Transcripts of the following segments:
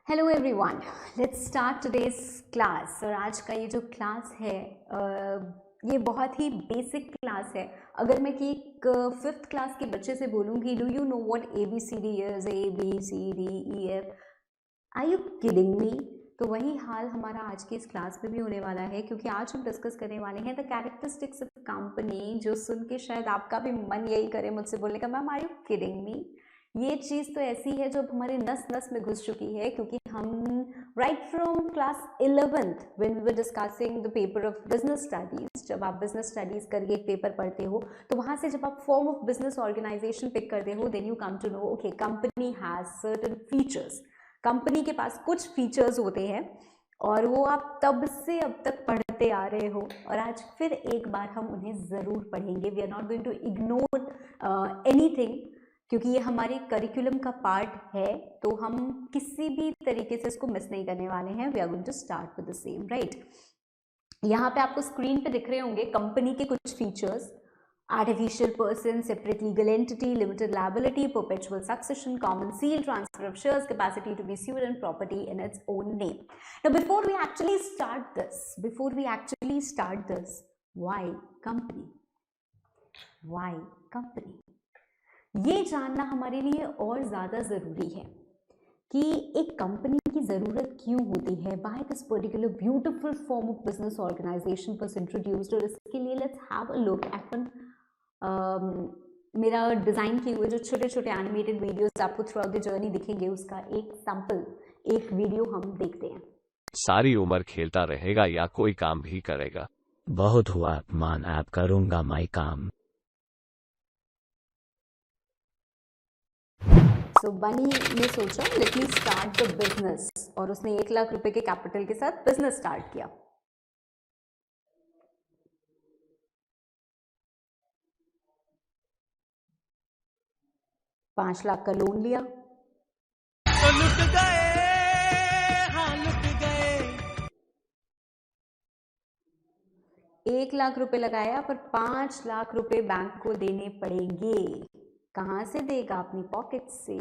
Hello everyone, let's start today's class. और आज का ये जो क्लास है ये बहुत ही बेसिक क्लास है। अगर मैं कि एक फिफ्थ क्लास के बच्चे से बोलूँगी do you know what ABCD is, ABCDEF, are you kidding me? तो वही हाल हमारा आज की इस क्लास में भी होने वाला है, क्योंकि आज हम डिस्कस करने वाले हैं द कैरेक्टरिस्टिक्स ऑफ कंपनी, जो सुन के शायद आपका भी मन यही करे मुझसे बोलने का, ma'am are you kidding me? ये चीज़ तो ऐसी है जो हमारे नस नस में घुस चुकी है, क्योंकि हम right from class 11th when we were discussing the paper of business studies, जब आप बिजनेस स्टडीज करके एक पेपर पढ़ते हो तो वहाँ से जब आप form of business organisation pick करते हो then you come to know okay company has certain features. Company के पास कुछ फीचर्स होते हैं और वो आप तब से अब तक पढ़ते आ रहे हो, और आज फिर एक बार हम उन्हें ज़रूर पढ़ेंगे। We are not going to ignore anything, क्योंकि ये हमारे करिकुलम का पार्ट है, तो हम किसी भी तरीके से इसको मिस नहीं करने वाले हैं। We are going to start with the same, right. यहाँ पे आपको स्क्रीन पे दिख रहे होंगे कंपनी के कुछ features: artificial person, separate legal entity, limited liability, perpetual succession, common seal, transfer of shares, capacity to be sued and property in its own name. Now before we actually start this, why company? Why company? ये जानना हमारे लिए और ज़्यादा ज़रूरी है कि एक कंपनी की ज़रूरत क्यों होती है, why this particular beautiful form of business organisation was introduced. और इसके लिए let's have a look at मेरा डिज़ाइन किए हुए जो छोटे छोटे एनिमेटेड वीडियोस आपको थ्रू आउट द जर्नी दिखेंगे, उसका एक सैंपल, एक वीडियो हम देखते हैं। सारी उम्र खेलता रहेगा या कोई काम भी करेगा? बहुत हुआ अपमान, आप करूंगा मैं काम। सो बनी ने सोचा let me start the business, और उसने 1 लाख रुपए के कैपिटल के साथ बिजनेस स्टार्ट किया। $5 लाख का लोन लिया, तो लुट गए, हाँ लुट गए। 1 लाख रुपए लगाया, पर 5 लाख रुपए बैंक को देने पड़ेंगे। कहां से देगा? अपनी पॉकेट से।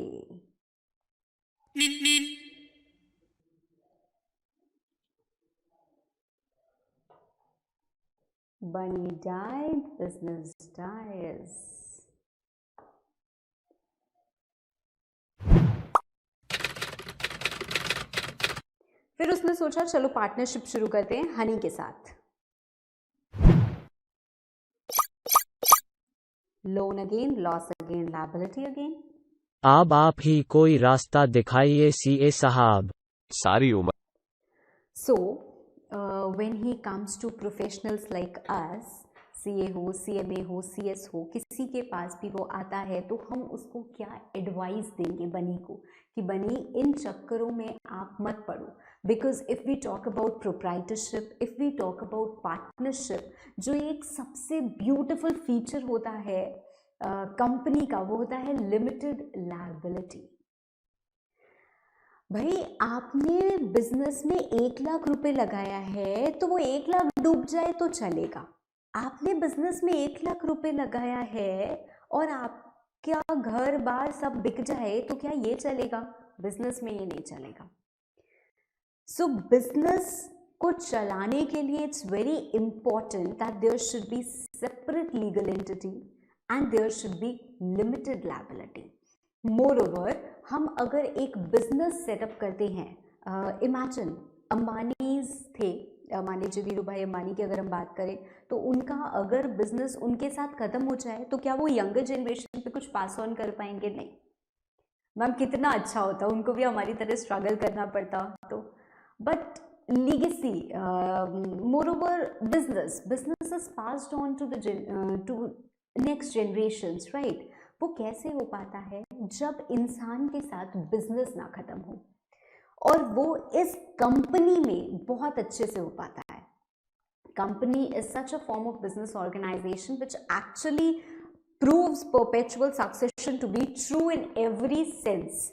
बनी डाइड, बिजनेस डाइज। फिर उसने सोचा चलो पार्टनरशिप शुरू करते हैं हनी के साथ। Loan again, loss again, liability again. अब आप ही कोई रास्ता दिखाइए CA साहब। सारी उम्र So, when he comes to professionals like us, CA हो, CMA हो, CS हो, किसी के पास भी वो आता है तो हम उसको क्या एडवाइस देंगे बनी को कि बनी इन चक्करों में आप मत पड़ो। Because if we talk about proprietorship, if we talk about partnership, जो एक सबसे ब्यूटिफुल फीचर होता है कंपनी का, वो होता है लिमिटेड लायबिलिटी। भाई आपने बिजनेस में 1 लाख रुपए लगाया है तो वो 1 लाख डूब जाए तो चलेगा। आपने बिजनेस में 1 लाख रुपए लगाया है और आपका घर बार सब बिक जाए तो क्या ये चलेगा? बिजनेस में ये नहीं चलेगा। सो बिजनेस को चलाने के लिए it's very important that there should be separate legal entity and there should be limited liability. Moreover, हम अगर एक बिजनेस सेटअप करते हैं, इमेजिन अंबानीज थे, मान लीजिए वीरू भाई अंबानी की अगर हम बात करें तो उनका अगर बिजनेस उनके साथ खत्म हो जाए तो क्या वो यंगर जनरेशन पे कुछ पास ऑन कर पाएंगे? नहीं। मैम कितना अच्छा होता, उनको भी हमारी तरह स्ट्रगल करना पड़ता तो। But legacy, moreover business is passed on to the to next generations, right? वो कैसे हो पाता है? जब इंसान के साथ बिजनेस ना खत्म हो, और वो इस कंपनी में बहुत अच्छे से हो पाता है। Company is such a form of business organisation which actually proves perpetual succession to be true in every sense.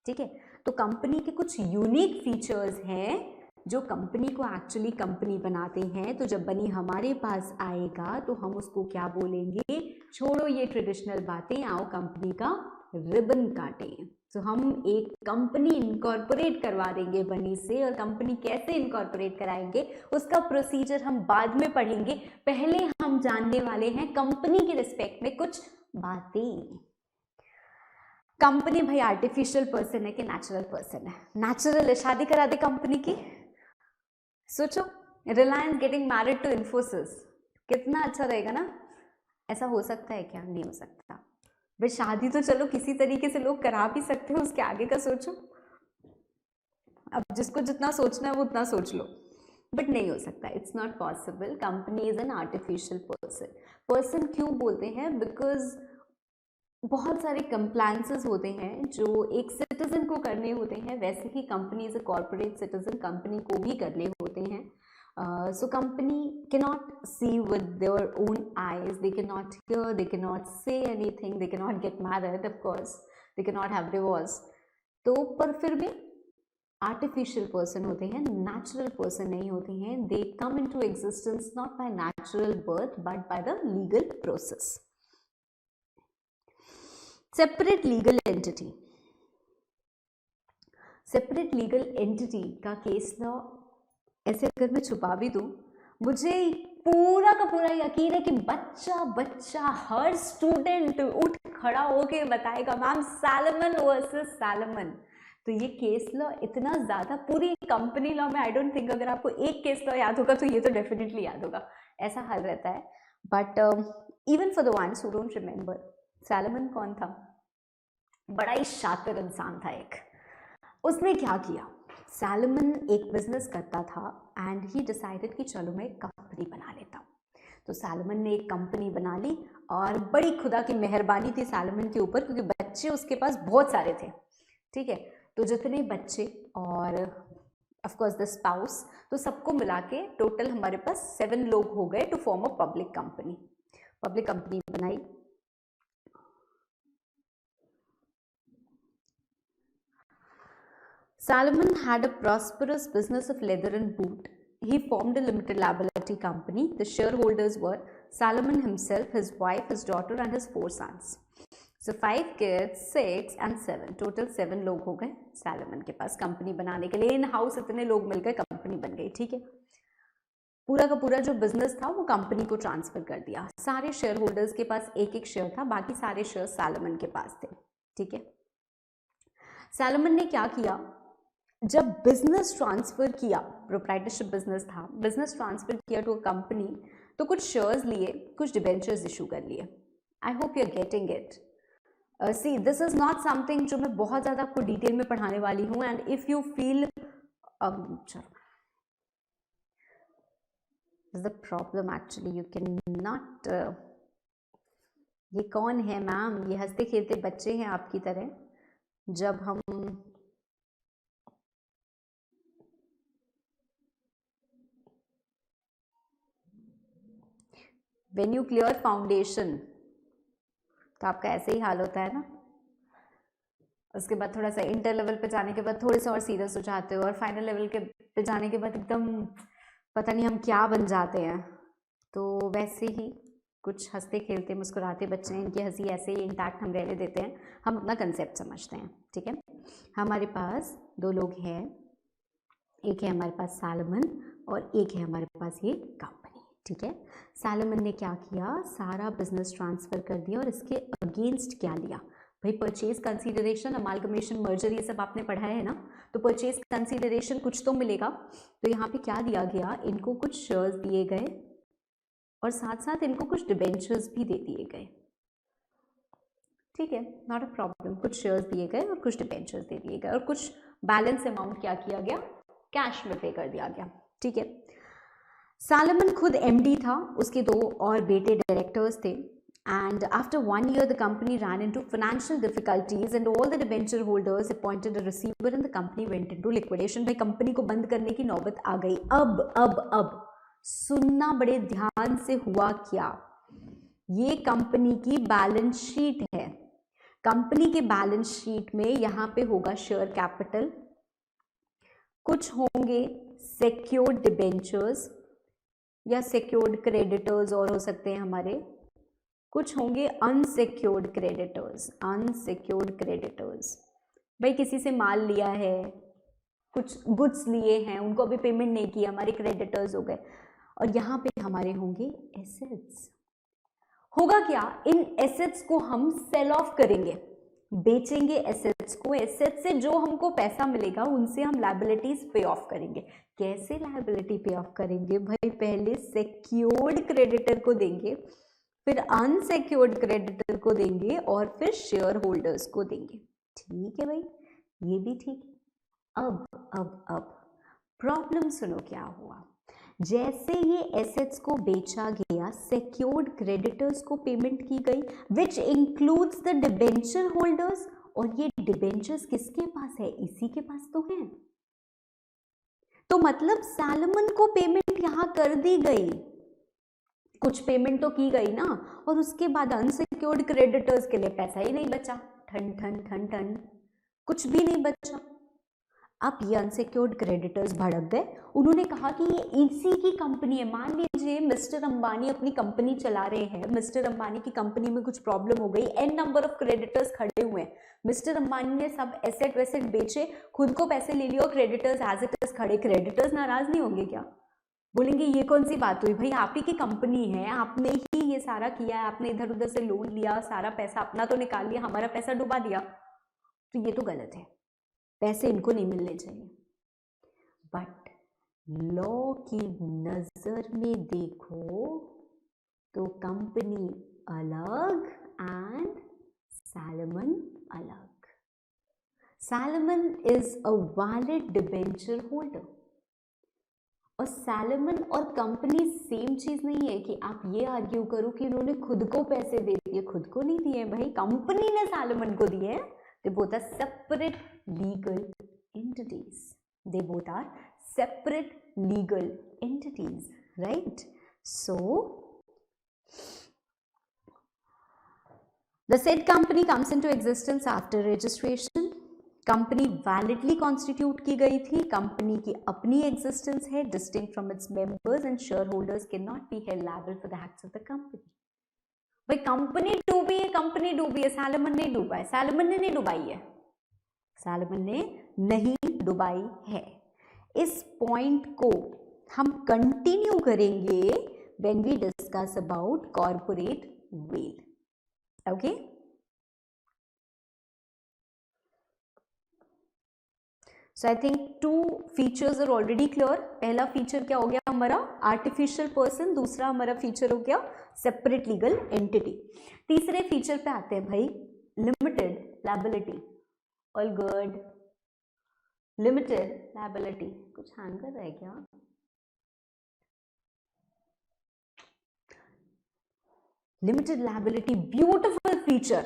ठीक है, तो कंपनी के कुछ यूनिक फीचर्स हैं जो कंपनी को एक्चुअली कंपनी बनाते हैं। तो जब बनी हमारे पास आएगा तो हम उसको क्या बोलेंगे? छोड़ो ये ट्रेडिशनल बातें, आओ कंपनी का रिबन काटें। तो हम एक कंपनी इनकॉर्पोरेट करवा देंगे बनी से, और कंपनी कैसे इनकॉर्पोरेट कराएंगे उसका प्रोसीजर हम बाद में पढ़ेंगे। पहले हम जानने वाले हैं कंपनी के रिस्पेक्ट में कुछ बातें। कंपनी भाई आर्टिफिशियल पर्सन है कि नेचुरल पर्सन है? नेचुरल है, शादी करा दे कंपनी की। सोचो, Reliance getting married to Infosys, कितना अच्छा रहेगा ना? ऐसा हो सकता है क्या? नहीं हो सकता भाई। शादी तो चलो किसी तरीके से लोग करा भी सकते हैं, उसके आगे का सोचो। अब जिसको जितना सोचना है वो उतना सोच लो, बट नहीं हो सकता, it's not possible. Company is an artificial person. Person क्यों बोलते हैं? बिकॉज बहुत सारे कंप्लायंसेस होते हैं जो एक सिटीजन को करने होते हैं, वैसे ही company is a corporate citizen, company को भी करने होते हैं। So company cannot see with their own eyes, they cannot hear, they cannot say anything, they cannot get married, of course, they cannot have divorce. तो पर फिर भी artificial person होते हैं, नेचुरल पर्सन नहीं होते हैं। They come into existence not by natural birth but by the legal process. Separate legal entity. Separate legal entity का केस लॉ ऐसे अगर मैं छुपा भी दूं, मुझे पूरा का पूरा यकीन है कि बच्चा बच्चा हर स्टूडेंट उठ खड़ा होके बताएगा मैम सैलमन वर्सेस सैलमन। तो ये केस लॉ इतना ज़्यादा पूरी कंपनी लॉ में, आई डोंट थिंक अगर आपको एक केस लॉ याद होगा तो ये तो डेफिनेटली याद होगा, ऐसा हाल रहता है। But even for the ones who don't remember, salmon कौन था? बड़ा ही शातिर इंसान था एक। उसने क्या किया? सैलमन एक बिजनेस करता था एंड ही डिसाइडेड कि चलो मैं एक कंपनी बना लेता हूँ। तो सैलमन ने एक कंपनी बना ली और बड़ी खुदा की मेहरबानी थी सैलमन के ऊपर, क्योंकि बच्चे उसके पास बहुत सारे थे। ठीक है, तो जितने बच्चे और ऑफ कोर्स द स्पाउस, तो सबको मिला के टोटल हमारे पास 7 लोग हो गए to form a public company. Public company बनाई। Salomon had a prosperous business of leather and boot. He formed a limited liability company. The shareholders were Salomon himself, his wife, his daughter and his 4 sons. So 5 kids, 6 and 7. Total 7 लोग हो गए Salomon के पास company बनाने के लिए। In house इतने लोग मिलकर कंपनी बन गई। ठीक है, पूरा का पूरा जो बिजनेस था वो कंपनी को ट्रांसफर कर दिया। सारे शेयर होल्डर्स के पास एक एक शेयर था, बाकी सारे शेयर सैलमन के पास थे। ठीक है, सैलमन ने क्या किया? जब बिजनेस ट्रांसफर किया, प्रोप्राइटरशिप बिजनेस था, बिजनेस ट्रांसफर किया टू अ कंपनी, तो कुछ शेयर्स लिए, कुछ डिबेंचर्स इशू कर लिए। I hope you are getting it. See this is not something जो मैं बहुत ज़्यादा आपको डिटेल में पढ़ाने वाली हूँ, and if you feel is the problem actually you can not. ये कौन है मैम? ये हंसते खेलते बच्चे हैं आपकी तरह। जब हम व्हेन यू क्लियर फाउंडेशन तो आपका ऐसे ही हाल होता है ना। उसके बाद थोड़ा सा इंटर लेवल पे जाने के बाद थोड़े से और सीरियस हो जाते हो, और फाइनल लेवल के पे जाने के बाद एकदम पता नहीं हम क्या बन जाते हैं। तो वैसे ही कुछ हंसते खेलते मुस्कुराते बच्चे हैं, इनकी हंसी ऐसे ही इंटैक्ट हम रहने देते हैं, हम अपना कंसेप्ट समझते हैं। ठीक है, हमारे पास 2 लोग हैं, एक है हमारे पास सैलमन और एक है हमारे पास ये कंपनी। ठीक है, सैलमन ने क्या किया? सारा बिजनेस ट्रांसफर कर दिया, और इसके अगेंस्ट क्या लिया भाई? परचेज कंसीडरेशन, अमालगमेशन, मर्जर, ये सब आपने पढ़ा है ना। तो परचेज कंसीडरेशन कुछ तो मिलेगा, तो यहाँ पे क्या दिया गया? इनको कुछ शेयर्स दिए गए और साथ साथ इनको कुछ डिबेंचर्स भी दे दिए गए। ठीक है, नॉट अ प्रॉब्लम। कुछ शेयर्स दिए गए और कुछ डिबेंचर्स दे दिए गए, और कुछ बैलेंस अमाउंट क्या किया गया? कैश में पे कर दिया गया। ठीक है, सैलमन खुद एमडी था, उसके 2 और बेटे डायरेक्टर्स थे, and after 1 year the company ran into financial difficulties and all the debenture holders appointed a receiver and the company went into liquidation। भाई कंपनी को बंद करने की नौबत आ गई। अब सुनना बड़े ध्यान से, हुआ क्या? ये कंपनी की बैलेंस शीट है। कंपनी के बैलेंस शीट में यहाँ पे होगा शेयर कैपिटल, कुछ होंगे सिक्योर्ड डिबेंचर्स या सिक्योर्ड क्रेडिटर्स और हो सकते हैं हमारे, कुछ होंगे अनसिक्योर्ड क्रेडिटर्स। भाई किसी से माल लिया है, कुछ गुड्स लिए हैं, उनको अभी पेमेंट नहीं किया, हमारे क्रेडिटर्स हो गए, और यहाँ पे हमारे होंगे एसेट्स। होगा क्या, इन एसेट्स को हम सेल ऑफ करेंगे, बेचेंगे एसेट्स को। एसेट्स से जो हमको पैसा मिलेगा उनसे हम लायबिलिटीज पे ऑफ करेंगे। कैसे लायबिलिटी पे ऑफ करेंगे भाई, पहले सिक्योर्ड क्रेडिटर को देंगे, फिर अनसिक्योर्ड क्रेडिटर को देंगे, और फिर शेयर होल्डर्स को देंगे। ठीक है भाई, ये भी ठीक है। अब प्रॉब्लम सुनो क्या हुआ। जैसे ये एसेट्स को बेचा गया, सिक्योर्ड क्रेडिटर्स को पेमेंट की गई, which includes the debenture holders, और ये डिबेंचर्स किसके पास है, इसी के पास तो है। तो मतलब सैलमन को पेमेंट यहां कर दी गई, कुछ पेमेंट तो की गई ना, और उसके बाद अनसिक्योर्ड क्रेडिटर्स के लिए पैसा ही नहीं बचा, ठन ठन ठन ठन, कुछ भी नहीं बचा। अब ये अनसिक्योर्ड क्रेडिटर्स भड़क गए, उन्होंने कहा कि ये इसी की कंपनी है। मान लीजिए मिस्टर अंबानी अपनी कंपनी चला रहे हैं, मिस्टर अंबानी की कंपनी में कुछ प्रॉब्लम हो गई, एन नंबर ऑफ क्रेडिटर्स खड़े हुए हैं, मिस्टर अंबानी ने सब एसेट वेसेट बेचे, खुद को पैसे ले लिए, और क्रेडिटर्स एज इट इज खड़े। क्रेडिटर्स नाराज नहीं होंगे क्या, बोलेंगे ये कौन सी बात हुई भाई, आप ही की कंपनी है, आपने ही ये सारा किया है, आपने इधर उधर से लोन लिया, सारा पैसा अपना तो निकाल लिया, हमारा पैसा डुबा दिया, तो ये तो गलत है, पैसे इनको नहीं मिलने चाहिए। बट लॉ की नजर में देखो तो कंपनी अलग एंड सैलमन अलग। Salmon is a valid debenture holder, और सैलमन और कंपनी सेम चीज नहीं है कि आप ये आर्ग्यू करो कि उन्होंने खुद को पैसे दे दिए, खुद को नहीं दिए भाई, कंपनी ने सैलमन को दिए। They both are separate legal entities. They both are separate legal entities, right? So, the said company comes into existence after registration. Company validly constitute की गई थी, कंपनी की अपनी एग्जिस्टेंस है, distinct from its members, and share holders can not be held liable for the acts of the company. भाई company डूबी है, company डूबी है, सैलमन नहीं डूबा है, सैलमन ने नहीं डुबाई है, सैलमन ने नहीं डुबाई है। इस पॉइंट को हम कंटिन्यू करेंगे when we discuss about corporate veil. Okay, so I think 2 features are already clear. पहला फीचर क्या हो गया हमारा, आर्टिफिशियल पर्सन, दूसरा हमारा फीचर हो गया सेपरेट लीगल एंटिटी। तीसरे फीचर पे आते हैं भाई, limited liability. All good, limited liability. कुछ हैंग कर रहा है क्या, लिमिटेड लायबिलिटी ब्यूटिफुल फीचर,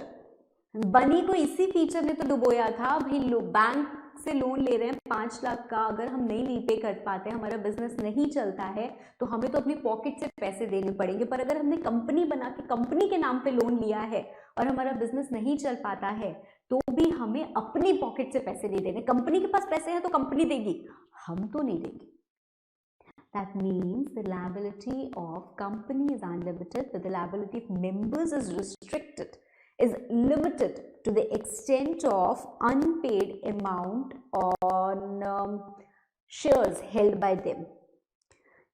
बनी को इसी फीचर ने तो डुबोया था भाई। बैंक से लोन ले रहे हैं 5 लाख का, अगर हम नहीं रीपे कर पाते, हमारा बिजनेस नहीं चलता है, तो हमें तो अपनी पॉकेट से पैसे देने पड़ेंगे। पर अगर हमने कंपनी बना के कंपनी के नाम पे लोन लिया है और हमारा बिजनेस नहीं चल पाता है, तो भी हमें अपनी पॉकेट से पैसे नहीं देने। कंपनी के पास पैसे हैं तो कंपनी देगी, हम तो नहीं देंगे। That means the liability of company is unlimited, but the liability of members is restricted, is limited to the extent of unpaid amount on shares held by them.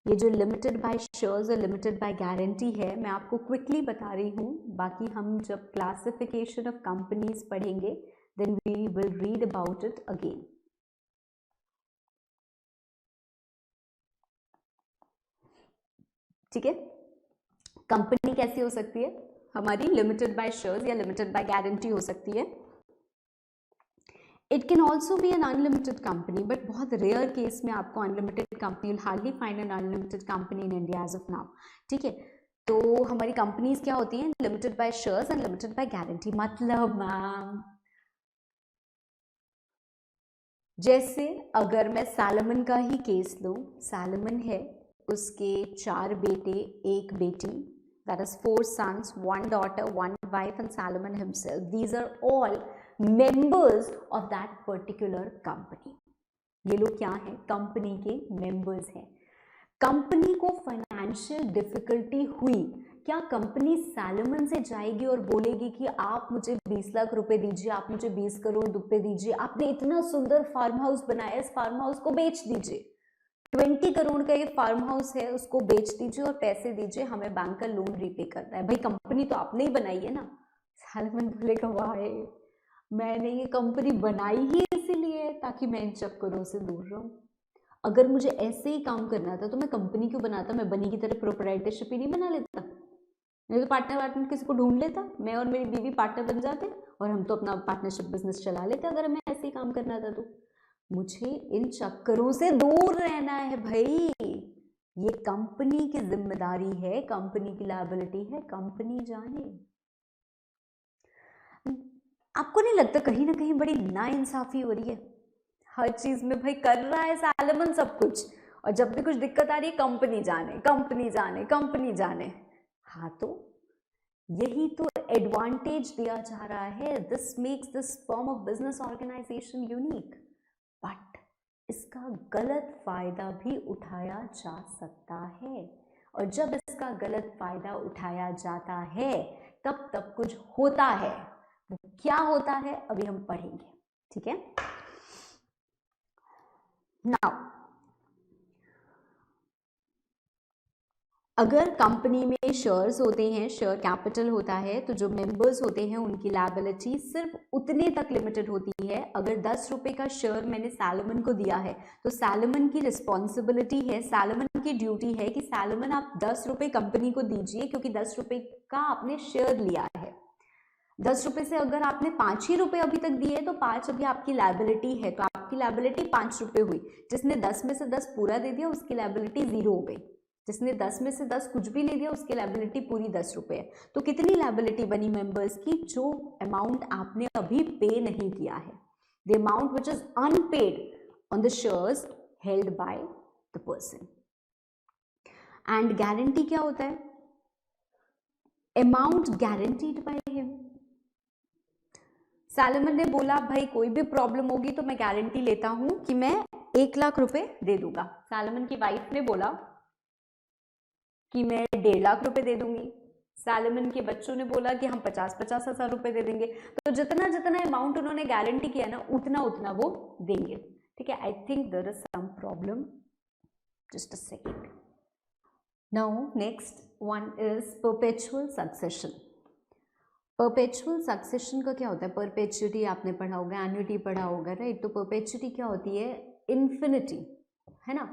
ये जो लिमिटेड बाय शेयर्स और limited by guarantee है, मैं आपको quickly बता रही हूँ, बाकी हम जब क्लासिफिकेशन ऑफ कंपनीज पढ़ेंगे then we will read about it again. ठीक है, कंपनी कैसी हो सकती है हमारी, लिमिटेड बाय शेयर्स या लिमिटेड बाय गारंटी हो सकती है। It can also be an unlimited company, but बहुत रेयर केस में आपको unlimited company, will hardly find an unlimited company in India as of now. ठीक है, तो हमारी कंपनीज क्या होती हैं, limited by shares and limited by guarantee. मतलब मैम जैसे अगर मैं सैलमन का ही केस लूँ, सैलमन है, उसके 4 बेटे 1 बेटी, that is 4 sons, 1 daughter, 1 wife and Salomon himself. These are all members of that particular company. ये लोग क्या हैं, कंपनी के मेंबर्स हैं। कंपनी को फाइनेंशियल डिफिकल्टी हुई क्या कंपनी सैलमन से जाएगी और बोलेगी कि आप मुझे 20 लाख रुपए दीजिए, आप मुझे 20 करोड़ रुपए दीजिए, आपने इतना सुंदर फार्म हाउस बनाया, इस फार्म हाउस को बेच दीजिए, 20 करोड़ का ये फार्म हाउस है, उसको बेच दीजिए और पैसे दीजिए, हमें बैंक का लोन रीपे करना है। भाई कंपनी तो आपने ही बनाई है ना। सैलमन बोलेगा वाह, मैंने ये कंपनी बनाई ही इसीलिए ताकि मैं इन चक्करों से दूर रहूं। अगर मुझे ऐसे ही काम करना था तो मैं कंपनी क्यों बनाता, मैं बनी की तरह प्रोप्राइटरशिप ही नहीं बना लेता, नहीं तो पार्टनर किसी को ढूंढ लेता, मैं और मेरी बीवी पार्टनर बन जाते और हम तो अपना पार्टनरशिप बिजनेस चला लेते अगर हमें ऐसे ही काम करना था तो। मुझे इन चक्करों से दूर रहना है भाई, ये कंपनी की जिम्मेदारी है, कंपनी की लायबिलिटी है, कंपनी जाने। आपको नहीं लगता कहीं ना कहीं बड़ी नाइंसाफी हो रही है हर चीज में? भाई कर रहा है सैलमन सब कुछ और जब भी कुछ दिक्कत आ रही है कंपनी जाने, कंपनी जाने, कंपनी जाने। हाँ तो यही तो एडवांटेज दिया जा रहा है, this makes this form of business organisation unique, but इसका गलत फायदा भी उठाया जा सकता है और जब इसका गलत फायदा उठाया जाता है तब कुछ होता है। वो क्या होता है अभी हम पढ़ेंगे, ठीक है। नाउ अगर कंपनी में शेयर्स होते हैं, शेयर कैपिटल होता है, तो जो मेंबर्स होते हैं उनकी लायबिलिटी सिर्फ उतने तक लिमिटेड होती है। अगर 10 रुपए का शेयर मैंने सैलमन को दिया है तो सैलमन की रिस्पॉन्सिबिलिटी है, सैलमन की ड्यूटी है कि सैलमन आप 10 रुपए कंपनी को दीजिए क्योंकि 10 रुपए का आपने शेयर लिया है। 10 रुपए से अगर आपने 5 ही रुपए अभी तक दिए तो 5 अभी आपकी लायबिलिटी है, तो आपकी लायबिलिटी 5 रुपए हुई। जिसने 10 में से 10 पूरा दे दिया उसकी लायबिलिटी 0 हो गई, जिसने 10 में से 10 कुछ भी नहीं दिया उसकी लायबिलिटी पूरी 10 रुपए है। तो कितनी लायबिलिटी बनी मेंबर्स की? जो अमाउंट आपने अभी पे नहीं किया है, the amount which is unpaid on the shares held by the person. And guarantee क्या होता है? Amount guaranteed by him. Salomon ने बोला भाई कोई भी प्रॉब्लम होगी तो मैं गारंटी लेता हूं कि मैं 1 लाख रुपए दे दूंगा। सैलमन की वाइफ ने बोला कि मैं 1.5 लाख रुपए दे दूंगी। सैलमन के बच्चों ने बोला कि हम 50-50 हजार रुपए दे देंगे। तो जितना जितना अमाउंट उन्होंने गारंटी किया ना उतना उतना वो देंगे, ठीक है। I think there is some problem, just a second. Now next one is perpetual succession. Perpetual succession का क्या होता है? परपेचुटी आपने पढ़ा होगा, एन्युटी पढ़ा होगा, राइट। तो परपेचुटी क्या होती है? इन्फिनिटी, है ना।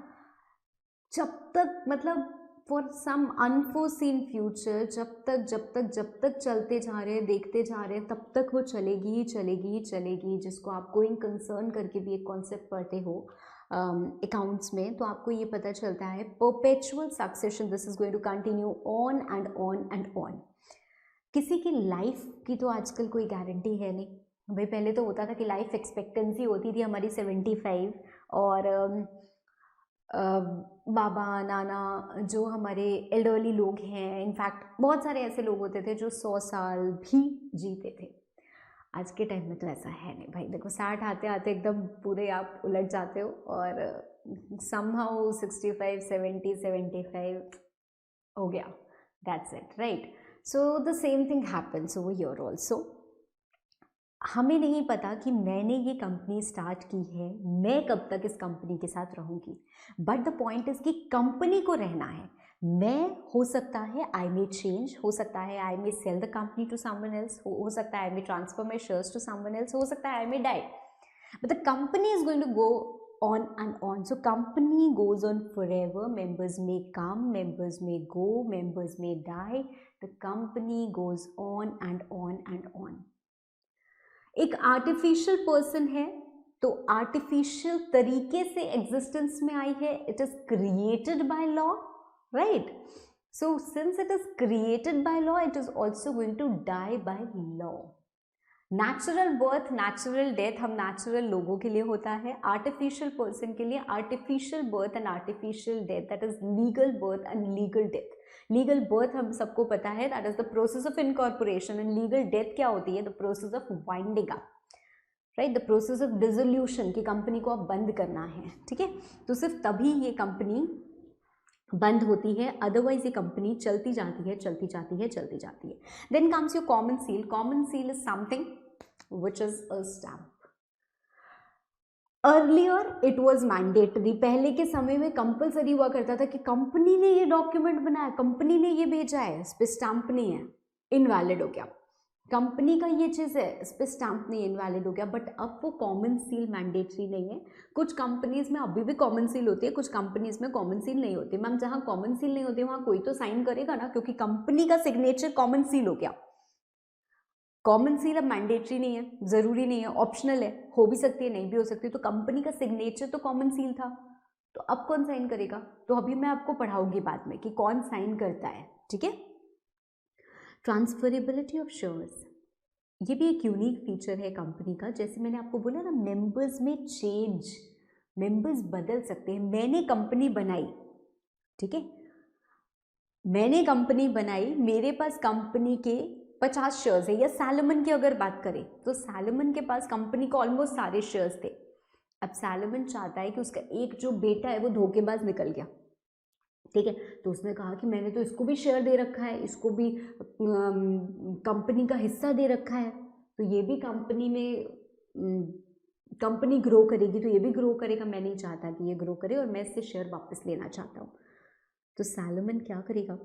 जब तक मतलब फॉर सम अनफोर्सीन फ्यूचर, जब तक चलते जा रहे हैं, देखते जा रहे हैं, तब तक वो चलेगी ही चलेगी ही चलेगी। जिसको आप गोइंग कंसर्न करके भी एक कॉन्सेप्ट पढ़ते हो अकाउंट्स में, तो आपको ये पता चलता है perpetual succession, this is going to continue on and on and on. किसी की लाइफ की तो आजकल कोई गारंटी है नहीं भाई। पहले तो होता था कि लाइफ एक्सपेक्टेंसी होती थी हमारी 75 और बाबा नाना जो हमारे एल्डरली लोग हैं, इनफैक्ट बहुत सारे ऐसे लोग होते थे जो 100 साल भी जीते थे। आज के टाइम में तो ऐसा है नहीं भाई। देखो 60 आते आते एकदम पूरे आप उलट जाते हो और समहाउ 65, 70, 75 हो गया, that's it, right. So the same thing happens over here also. हमें नहीं पता कि मैंने ये कंपनी स्टार्ट की है, मैं कब तक इस कंपनी के साथ रहूँगी, बट द पॉइंट इज कि कंपनी को रहना है। मैं हो सकता है आई मे चेंज, हो सकता है I may sell the company to someone else, हो सकता है I may transfer my shares to someone else, हो सकता है I may die, but the company is going to go on and on. So company goes on forever. Members may come, members may go, members may die. The company goes on and on and on. एक artificial person है तो artificial तरीके से existence में आई है। It is created by law, right. So since it is created by law, it is also going to die by law. Natural birth, natural death हम natural लोगों के लिए होता है, आर्टिफिशियल पर्सन के लिए artificial birth and artificial death, that is legal birth and legal death. Legal birth हम सबको पता है, that is the process of incorporation, and legal death क्या होती है? The process of winding up, right, the process of dissolution, की company को अब बंद करना है, ठीक है। तो सिर्फ तभी ये कंपनी बंद होती है, अदरवाइज ये कंपनी चलती जाती है, चलती जाती है, चलती जाती है। Then comes your common seal. Common seal is something which is a stamp. Earlier it was mandatory, पहले के समय में कंपलसरी हुआ करता था कि कंपनी ने ये डॉक्यूमेंट बनाया, कंपनी ने ये भेजा है, इस पर स्टैंप नहीं है, इनवैलिड हो गया। कंपनी का ये चीज़ है, इस पर स्टैंप नहीं, इनवैलिड हो गया। बट अब वो कॉमन सील मैंडेटरी नहीं है। कुछ कंपनीज में अभी भी कॉमन सील होती है, कुछ कंपनीज में कॉमन सील नहीं होती। मैम जहाँ कॉमन सील नहीं होती वहाँ कोई तो साइन करेगा ना, क्योंकि कंपनी का सिग्नेचर कॉमन सील हो गया। कॉमन सील अब मैंडेटरी नहीं है, ज़रूरी नहीं है, ऑप्शनल है, हो भी सकती है, नहीं भी हो सकती। तो कंपनी का सिग्नेचर तो कॉमन सील था, तो अब कौन साइन करेगा? तो अभी मैं आपको पढ़ाऊंगी बाद में कि कौन साइन करता है, ठीक है। ट्रांसफरेबिलिटी ऑफ शेयर्स, ये भी एक यूनिक फीचर है कंपनी का। जैसे मैंने आपको बोला ना, मेंबर्स में चेंज, मेंबर्स बदल सकते हैं। मैंने कंपनी बनाई, ठीक है, मैंने कंपनी बनाई, मेरे पास कंपनी के 50 शेयर्स है। या सैलोमन की अगर बात करें तो सैलोमन के पास कंपनी को ऑलमोस्ट सारे शेयर्स थे। अब सैलोमन चाहता है कि उसका एक जो बेटा है वो धोखेबाज निकल गया, ठीक है, तो उसने कहा कि मैंने तो इसको भी शेयर दे रखा है, इसको भी कंपनी का हिस्सा दे रखा है, तो ये भी कंपनी में कंपनी ग्रो करेगी तो ये भी ग्रो करेगा। मैं नहीं चाहता कि ये ग्रो करे और मैं इससे शेयर वापस लेना चाहता हूँ। तो सैलोमन क्या करेगा,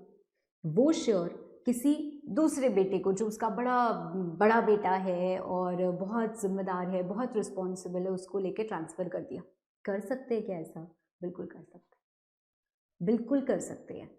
वो शेयर किसी दूसरे बेटे को, जो उसका बड़ा बेटा है और बहुत जिम्मेदार है, बहुत रिस्पॉन्सिबल है, उसको लेके ट्रांसफ़र कर दिया। कर सकते हैं क्या ऐसा? बिल्कुल कर सकते हैं, बिल्कुल कर सकते हैं।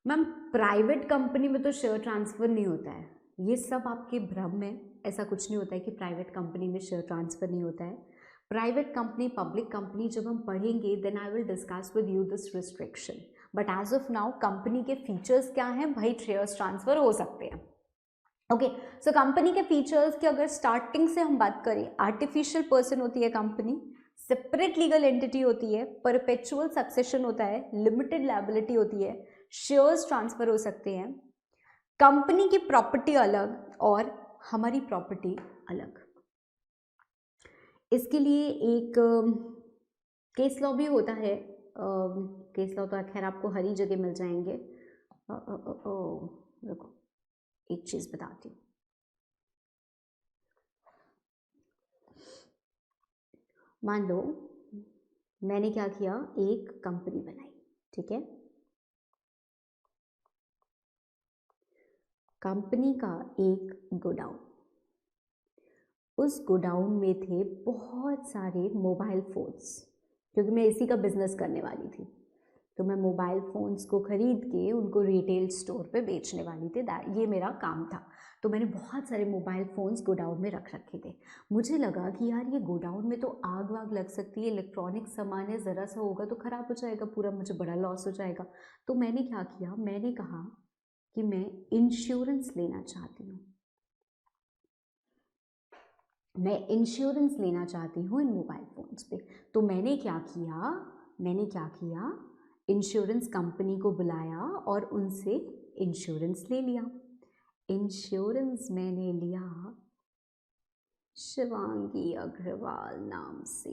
मैम प्राइवेट कंपनी में तो शेयर ट्रांसफ़र नहीं होता है, ये सब आपके भ्रम है। ऐसा कुछ नहीं होता है कि प्राइवेट कंपनी में शेयर ट्रांसफ़र नहीं होता है। प्राइवेट कंपनी, पब्लिक कंपनी जब हम पढ़ेंगे then I will discuss with you this restriction. But as of now company के फीचर्स क्या हैं भाई? शेयर्स ट्रांसफ़र हो सकते हैं। ओके, सो कंपनी के फीचर्स की अगर स्टार्टिंग से हम बात करें, आर्टिफिशियल पर्सन होती है कंपनी, सेपरेट लीगल एंटिटी होती है, परपेचुअल सक्सेशन होता है, लिमिटेड लायबिलिटी होती है, शेयर्स ट्रांसफ़र हो सकते हैं, कंपनी की प्रॉपर्टी अलग और हमारी प्रॉपर्टी अलग। इसके लिए एक केस लॉ भी होता है। केस लॉ तो खैर आपको हर ही जगह मिल जाएंगे। देखो एक चीज़ बताती हूँ। मान लो मैंने क्या किया, एक कंपनी बनाई, ठीक है, कंपनी का एक गोडाउन, उस गोडाउन में थे बहुत सारे मोबाइल फ़ोन्स, क्योंकि मैं इसी का बिज़नेस करने वाली थी। तो मैं मोबाइल फ़ोन्स को ख़रीद के उनको रिटेल स्टोर पे बेचने वाली थी, ये मेरा काम था। तो मैंने बहुत सारे मोबाइल फ़ोन्स गोडाउन में रख रखे थे। मुझे लगा कि यार ये गोडाउन में तो आग वाग लग सकती है, इलेक्ट्रॉनिक सामान है, ज़रा सा होगा तो ख़राब हो जाएगा पूरा, मुझे बड़ा लॉस हो जाएगा। तो मैंने क्या किया, मैंने कहा कि मैं इंश्योरेंस लेना चाहती हूँ, मैं इंश्योरेंस लेना चाहती हूँ इन मोबाइल फ़ोन्स पे। तो मैंने क्या किया, इंश्योरेंस कंपनी को बुलाया और उनसे इंश्योरेंस ले लिया। इंश्योरेंस मैंने लिया शिवांगी अग्रवाल नाम से।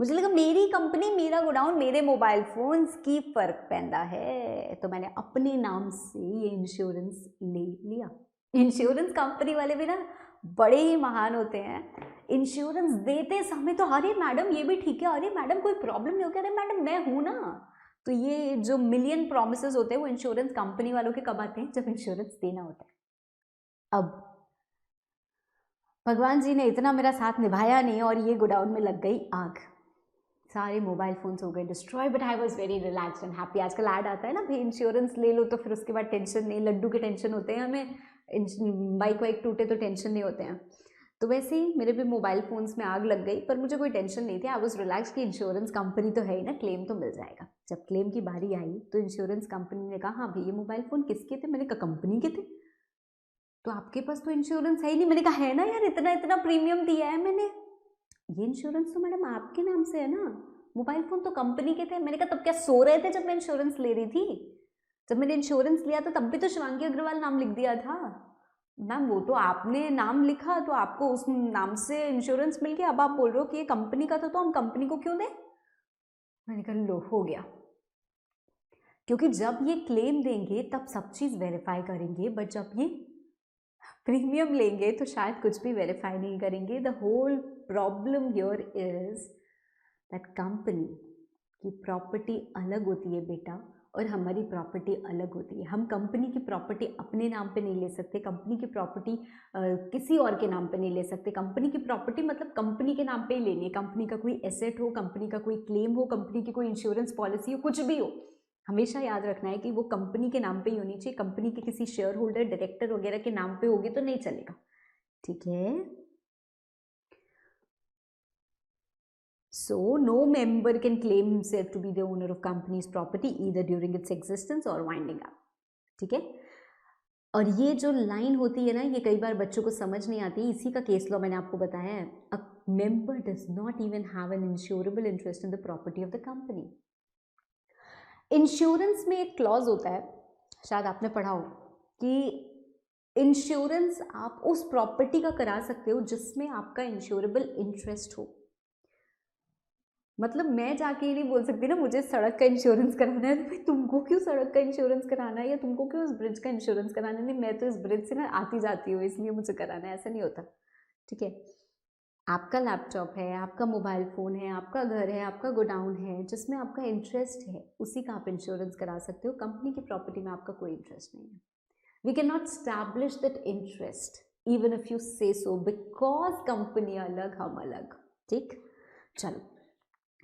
मुझे लगा मेरी कंपनी, मेरा गोडाउन, मेरे मोबाइल फ़ोन्स की फ़र्क पैंदा है, तो मैंने अपने नाम से ये इंश्योरेंस ले लिया। इंश्योरेंस कंपनी वाले भी ना बड़े ही महान होते हैं। इंश्योरेंस देते समय तो अरे मैडम ये भी ठीक है, अरे मैडम कोई प्रॉब्लम नहीं हो गया, अरे मैडम मैं हूँ ना। तो ये जो मिलियन प्रॉमिसेस होते हैं वो इंश्योरेंस कंपनी वालों के कब आते हैं? जब इंश्योरेंस देना होता है। अब भगवान जी ने इतना मेरा साथ निभाया नहीं और ये गोडाउन में लग गई आग, सारे मोबाइल फ़ोन्स हो गए destroy. But I was very relax and happy. आजकल ऐड आता है ना भाई, इंश्योरेंस ले लो तो फिर उसके बाद टेंशन नहीं, लड्डू के टेंशन होते हैं हमें, बाइक वाइक टूटे तो टेंशन नहीं होते हैं। तो वैसे ही मेरे भी मोबाइल फ़ोन्स में आग लग गई, पर मुझे कोई टेंशन नहीं थी। आई वॉज रिलैक्स कि इंश्योरेंस कंपनी तो है ही ना, क्लेम तो मिल जाएगा। जब क्लेम की बारी आई तो इंश्योरेंस कंपनी ने कहा हाँ भाई ये मोबाइल फ़ोन किसके थे? मैंने कहा कंपनी के थे। तो आपके पास तो इंश्योरेंस है ही नहीं। मैंने कहा है ना यार, इतना इतना प्रीमियम दिया है मैंने, ये इंश्योरेंस तो मैडम आपके नाम से है ना, मोबाइल फ़ोन तो कंपनी के थे। मैंने कहा तब क्या सो रहे थे जब मैं इंश्योरेंस ले रही थी? जब मैंने इंश्योरेंस लिया था तब भी तो शिवांगी अग्रवाल नाम लिख दिया था। मैम वो तो आपने नाम लिखा तो आपको उस नाम से इंश्योरेंस मिल गया, अब आप बोल रहे हो कि ये कंपनी का था तो हम कंपनी को क्यों दें? मैंने कहा लो हो गया। क्योंकि जब ये क्लेम देंगे तब सब चीज़ वेरीफाई करेंगे, बट जब ये प्रीमियम लेंगे तो शायद कुछ भी वेरीफाई नहीं करेंगे। The whole problem here is that company की प्रॉपर्टी अलग होती है बेटा, और हमारी प्रॉपर्टी अलग होती है। हम कंपनी की प्रॉपर्टी अपने नाम पे नहीं ले सकते, कंपनी की प्रॉपर्टी किसी और के नाम पे नहीं ले सकते। कंपनी की प्रॉपर्टी मतलब कंपनी के नाम पे ही लेनी है। कंपनी का कोई एसेट हो, कंपनी का कोई क्लेम हो, कंपनी की कोई इंश्योरेंस पॉलिसी हो, कुछ भी हो, हमेशा याद रखना है कि वो कंपनी के नाम पे ही होनी चाहिए। कंपनी के किसी शेयर होल्डर, डायरेक्टर वगैरह के नाम पे होगी तो नहीं चलेगा, ठीक है। So, no member can claim himself to be the owner of company's property either during its existence or winding up. ठीक है। और ये जो लाइन होती है ना, ये कई बार बच्चों को समझ नहीं आती। इसी का केस लॉ मैंने आपको बताया है। A member does not even have an insurable interest in the property of the company. Insurance में एक क्लॉज होता है, शायद आपने पढ़ा हो, कि इंश्योरेंस आप उस प्रॉपर्टी का करा सकते हो जिसमें आपका इंश्योरेबल इंटरेस्ट हो। मतलब मैं जाके ये नहीं बोल सकती ना मुझे सड़क का इंश्योरेंस कराना है, तो भाई तुमको क्यों सड़क का इंश्योरेंस कराना है, या तुमको क्यों इस ब्रिज का इंश्योरेंस कराना है। नहीं, मैं तो इस ब्रिज से ना आती जाती हूँ इसलिए मुझे कराना है, ऐसा नहीं होता, ठीक है। आपका लैपटॉप है, आपका मोबाइल फ़ोन है, आपका घर है, आपका गोडाउन है, जिसमें आपका इंटरेस्ट है, उसी का आप इंश्योरेंस करा सकते हो। कंपनी की प्रॉपर्टी में आपका कोई इंटरेस्ट नहीं है। We can not establish that interest even if you say so, because company अलग, हम अलग, ठीक। चलो,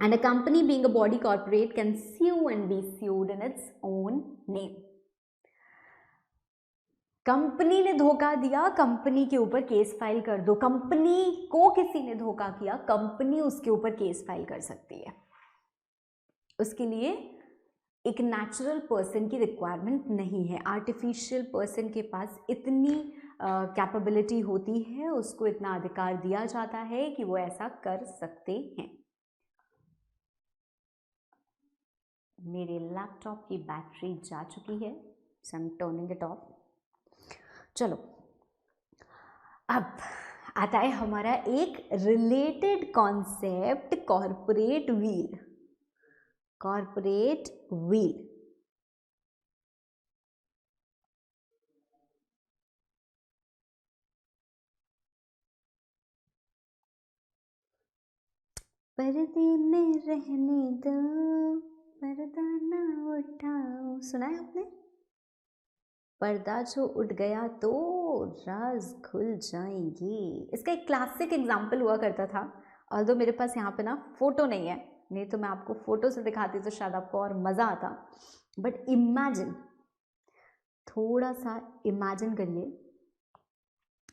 and a company being a body corporate can sue and be sued in its own name. Company ने धोखा दिया, कंपनी के ऊपर केस फाइल कर दो। कंपनी को किसी ने धोखा किया, कंपनी उसके ऊपर केस फाइल कर सकती है। उसके लिए एक नेचुरल पर्सन की रिक्वायरमेंट नहीं है। आर्टिफिशियल पर्सन के पास इतनी कैपेबिलिटी होती है, उसको इतना अधिकार दिया जाता है कि वो ऐसा कर सकते हैं। मेरे लैपटॉप की बैटरी जा चुकी है, so I am turning it off. चलो, अब आता है हमारा एक related concept, corporate veil. Corporate veil, पर्दे में रहने दो, पर्दा ना उठाओ। सुना है आपने? पर्दा जो उठ गया तो राज खुल जाएंगे। इसका एक क्लासिक एग्जाम्पल हुआ करता था, ऑल्दो मेरे पास यहाँ पे ना फोटो नहीं है, नहीं तो मैं आपको फोटो से दिखाती तो शायद आपको और मज़ा आता। बट इमेजिन, थोड़ा सा इमेजिन करिए,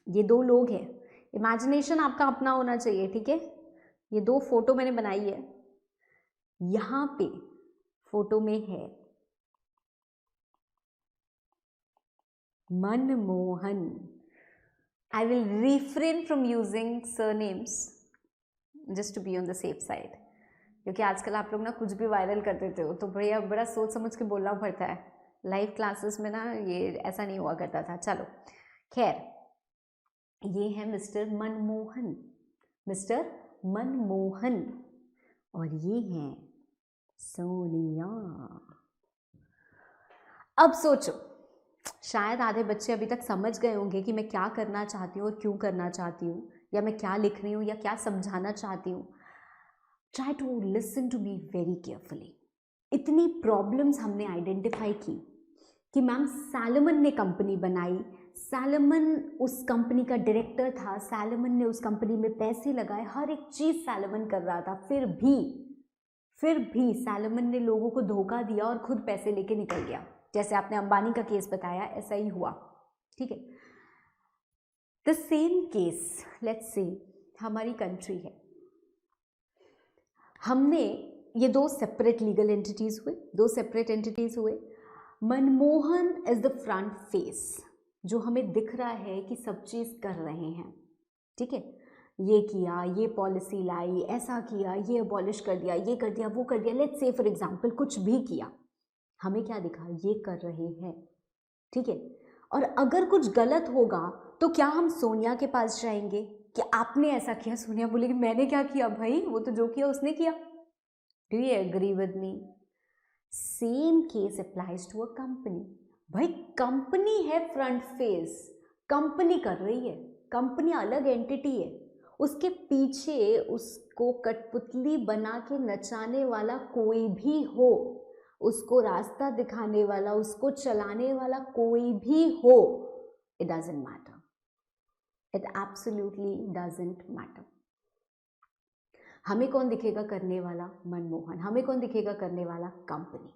ये दो लोग हैं। इमेजिनेशन आपका अपना होना चाहिए, ठीक है। ये दो फोटो मैंने बनाई है। यहाँ पे फोटो में है Manmohan. I will refrain from using surnames just to be on the safe side, क्योंकि आजकल आप लोग ना कुछ भी वायरल कर देते हो, तो भैया बड़ा सोच समझ के बोलना पड़ता है। लाइव क्लासेस में ना ये ऐसा नहीं हुआ करता था। चलो खैर, ये है मिस्टर मनमोहन, मिस्टर मनमोहन, और ये हैं सोनिया। अब सोचो, शायद आधे बच्चे अभी तक समझ गए होंगे कि मैं क्या करना चाहती हूँ और क्यों करना चाहती हूँ, या मैं क्या लिख रही हूँ या क्या समझाना चाहती हूँ। Try to listen to me very carefully. इतनी प्रॉब्लम्स हमने आइडेंटिफाई की कि मैम सैलमन ने कंपनी बनाई, सैलमन उस कंपनी का डायरेक्टर था, सैलमन ने उस कंपनी में पैसे लगाए, हर एक चीज़ सैलमन कर रहा था, फिर भी सैलमन ने लोगों को धोखा दिया और खुद पैसे लेके निकल गया। जैसे आपने अंबानी का केस बताया, ऐसा ही हुआ, ठीक है। The same case, let's say हमारी कंट्री है। हमने ये दो सेपरेट लीगल एंटिटीज हुए, दो सेपरेट एंटिटीज हुए। Manmohan is the front face, जो हमें दिख रहा है कि सब चीज़ कर रहे हैं, ठीक है। ये किया, ये पॉलिसी लाई, ऐसा किया, ये अबॉलिश कर दिया, ये कर दिया, वो कर दिया। लेट्स से फॉर एग्जाम्पल कुछ भी किया, हमें क्या दिखा, ये कर रहे हैं, ठीक है। और अगर कुछ गलत होगा तो क्या हम सोनिया के पास जाएंगे कि आपने ऐसा किया? सोनिया बोलेगी मैंने क्या किया भाई, वो तो जो किया उसने किया। Do you agree with me? Same case applies to a company. भाई कंपनी है फ्रंट फेस, कंपनी कर रही है, कंपनी अलग एंटिटी है, उसके पीछे उसको कठपुतली बना के नचाने वाला कोई भी हो, उसको रास्ता दिखाने वाला, उसको चलाने वाला कोई भी हो, it doesn't matter, it absolutely doesn't matter. हमें कौन दिखेगा करने वाला? मनमोहन। हमें कौन दिखेगा करने वाला? कंपनी।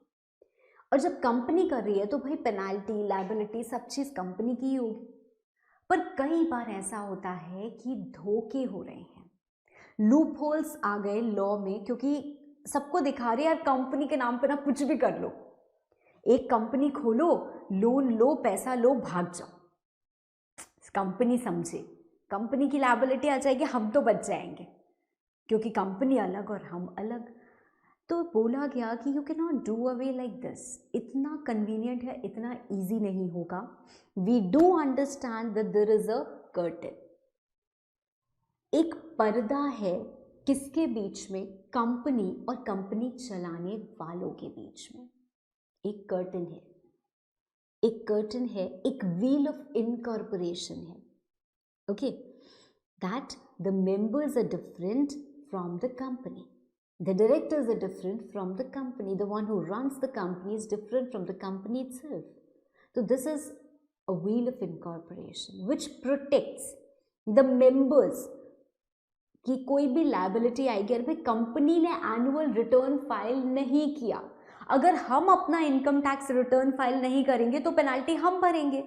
और जब कंपनी कर रही है तो भाई पेनाल्टी, लायबिलिटी सब चीज कंपनी की ही होगी। पर कई बार ऐसा होता है कि धोखे हो रहे हैं, लूप होल्स आ गए लॉ में, क्योंकि सबको दिखा रहे यार कंपनी के नाम पे ना कुछ भी कर लो, एक कंपनी खोलो, लोन लो, पैसा लो, भाग जाओ। कंपनी समझे, कंपनी की लायबिलिटी आ जाएगी, हम तो बच जाएंगे क्योंकि कंपनी अलग और हम अलग। तो बोला गया कि you can not do away like this, इतना कन्वीनियंट है, इतना ईजी नहीं होगा। We do understand that there is a curtain, एक पर्दा है किसके बीच में? कंपनी और कंपनी चलाने वालों के बीच में एक कर्टन है, एक कर्टन है, एक व्हील ऑफ इनकॉर्पोरेशन है। Okay, that the members are different from the company, the directors are different from the company, the one who runs the company is different from the company itself. So this is a wheel of incorporation which protects the members कि कोई भी liability आएगी। अरे भाई company ने annual return file नहीं किया, अगर हम अपना इनकम टैक्स रिटर्न फाइल नहीं करेंगे तो पेनाल्टी हम भरेंगे।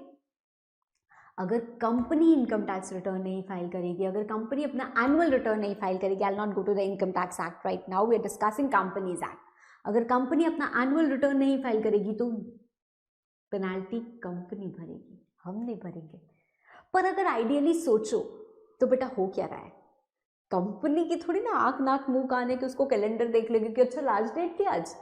अगर कंपनी इनकम टैक्स रिटर्न नहीं फाइल करेगी, अगर कंपनी अपना एनुअल रिटर्न नहीं फाइल करेगी, I will not go to the income tax act right now, we are discussing companies act. अगर कंपनी अपना एनुअल रिटर्न नहीं फाइल करेगी तो पेनाल्टी कंपनी भरेगी, हम नहीं भरेंगे। पर अगर आइडियली सोचो तो बेटा हो क्या रहा है, कंपनी की थोड़ी ना आंख नाक मुंह कान है कि उसको कैलेंडर देख लेगी कि अच्छा लास्ट डेट थी आज।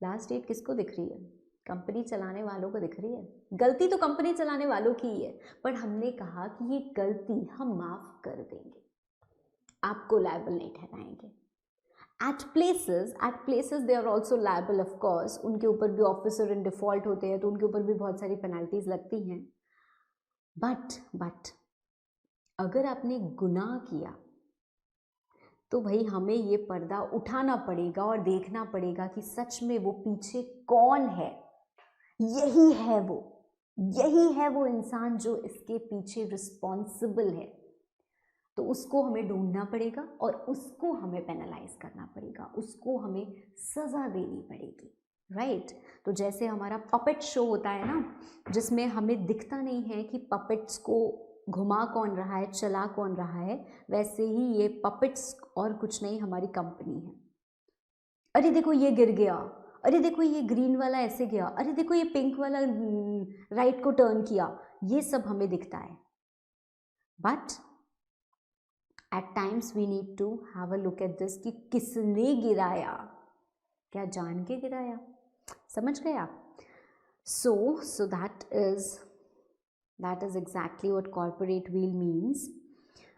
लास्ट डेट किसको दिख रही है? कंपनी चलाने वालों को दिख रही है। गलती तो कंपनी चलाने वालों की ही है, पर हमने कहा कि ये गलती हम माफ कर देंगे, आपको लायबल नहीं ठहराएंगे। At places they are also liable of course, उनके ऊपर भी ऑफिसर इन डिफॉल्ट होते हैं तो उनके ऊपर भी बहुत सारी पेनल्टीज लगती हैं। बट अगर आपने गुनाह किया तो भाई हमें ये पर्दा उठाना पड़ेगा और देखना पड़ेगा कि सच में वो पीछे कौन है। यही है वो इंसान जो इसके पीछे रिस्पॉन्सिबल है। तो उसको हमें ढूंढना पड़ेगा और उसको हमें पेनलाइज करना पड़ेगा, उसको हमें सज़ा देनी पड़ेगी, राइट। तो जैसे हमारा पपेट शो होता है ना, जिसमें हमें दिखता नहीं है कि पपेट्स को घुमा कौन रहा है, चला कौन रहा है, वैसे ही ये पपेट्स और कुछ नहीं हमारी कंपनी है। अरे देखो ये गिर गया, अरे देखो ये ग्रीन वाला ऐसे गया, अरे देखो ये पिंक वाला राइट को टर्न किया, ये सब हमें दिखता है। But at times we need to have a look at this कि किसने गिराया, क्या जान के गिराया, समझ गए आप? So that is exactly what corporate wheel means.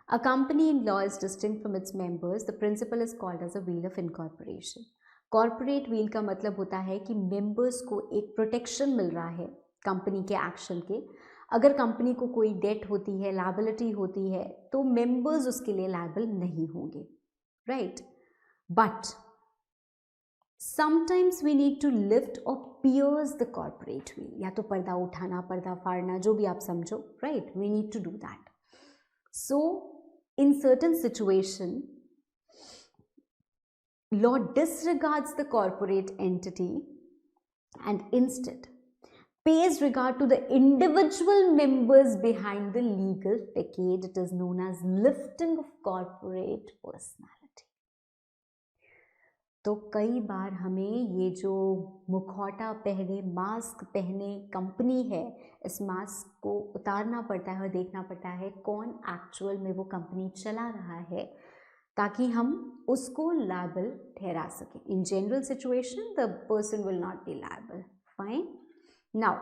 A company in law is distinct from its members. The principle is called as a wheel of incorporation. Corporate wheel का मतलब होता है कि members को एक protection मिल रहा है कंपनी के एक्शन के। अगर कंपनी को कोई डेट होती है, लायबिलिटी होती है, तो members उसके लिए लायबल नहीं होंगे, right? But sometimes we need to lift or pierce the corporate wheel, या तो पर्दा उठाना, पर्दा फाड़ना, जो भी आप समझो, right? We need to do that. So in certain situation, law disregards the corporate entity and instead pays regard to the individual members behind the legal facade. It is known as lifting of corporate personality. तो कई बार हमें ये जो मुखौटा पहने, mask पहने company है, इस मास्क को उतारना पड़ता है और देखना पड़ता है कौन एक्चुअल में वो कंपनी चला रहा है, ताकि हम उसको लायबल ठहरा सकें। In general situation the person will not B liable, fine. Now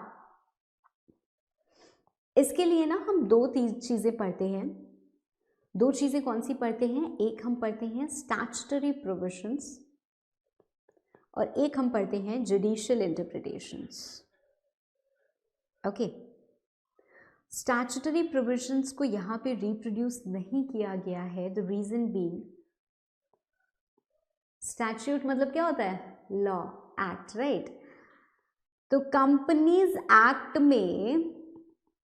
इसके लिए ना हम दो चीज़ें पढ़ते हैं। दो चीज़ें कौन सी पढ़ते हैं? एक हम पढ़ते हैं स्टैट्यूटरी प्रोविजंस और एक हम पढ़ते हैं judicial interpretations. Okay, statutory provisions को यहाँ पे रिप्रोड्यूस नहीं किया गया है, द रीजन बीइंग स्टैट्यूट मतलब क्या होता है? Law, act, right. तो कंपनीज एक्ट में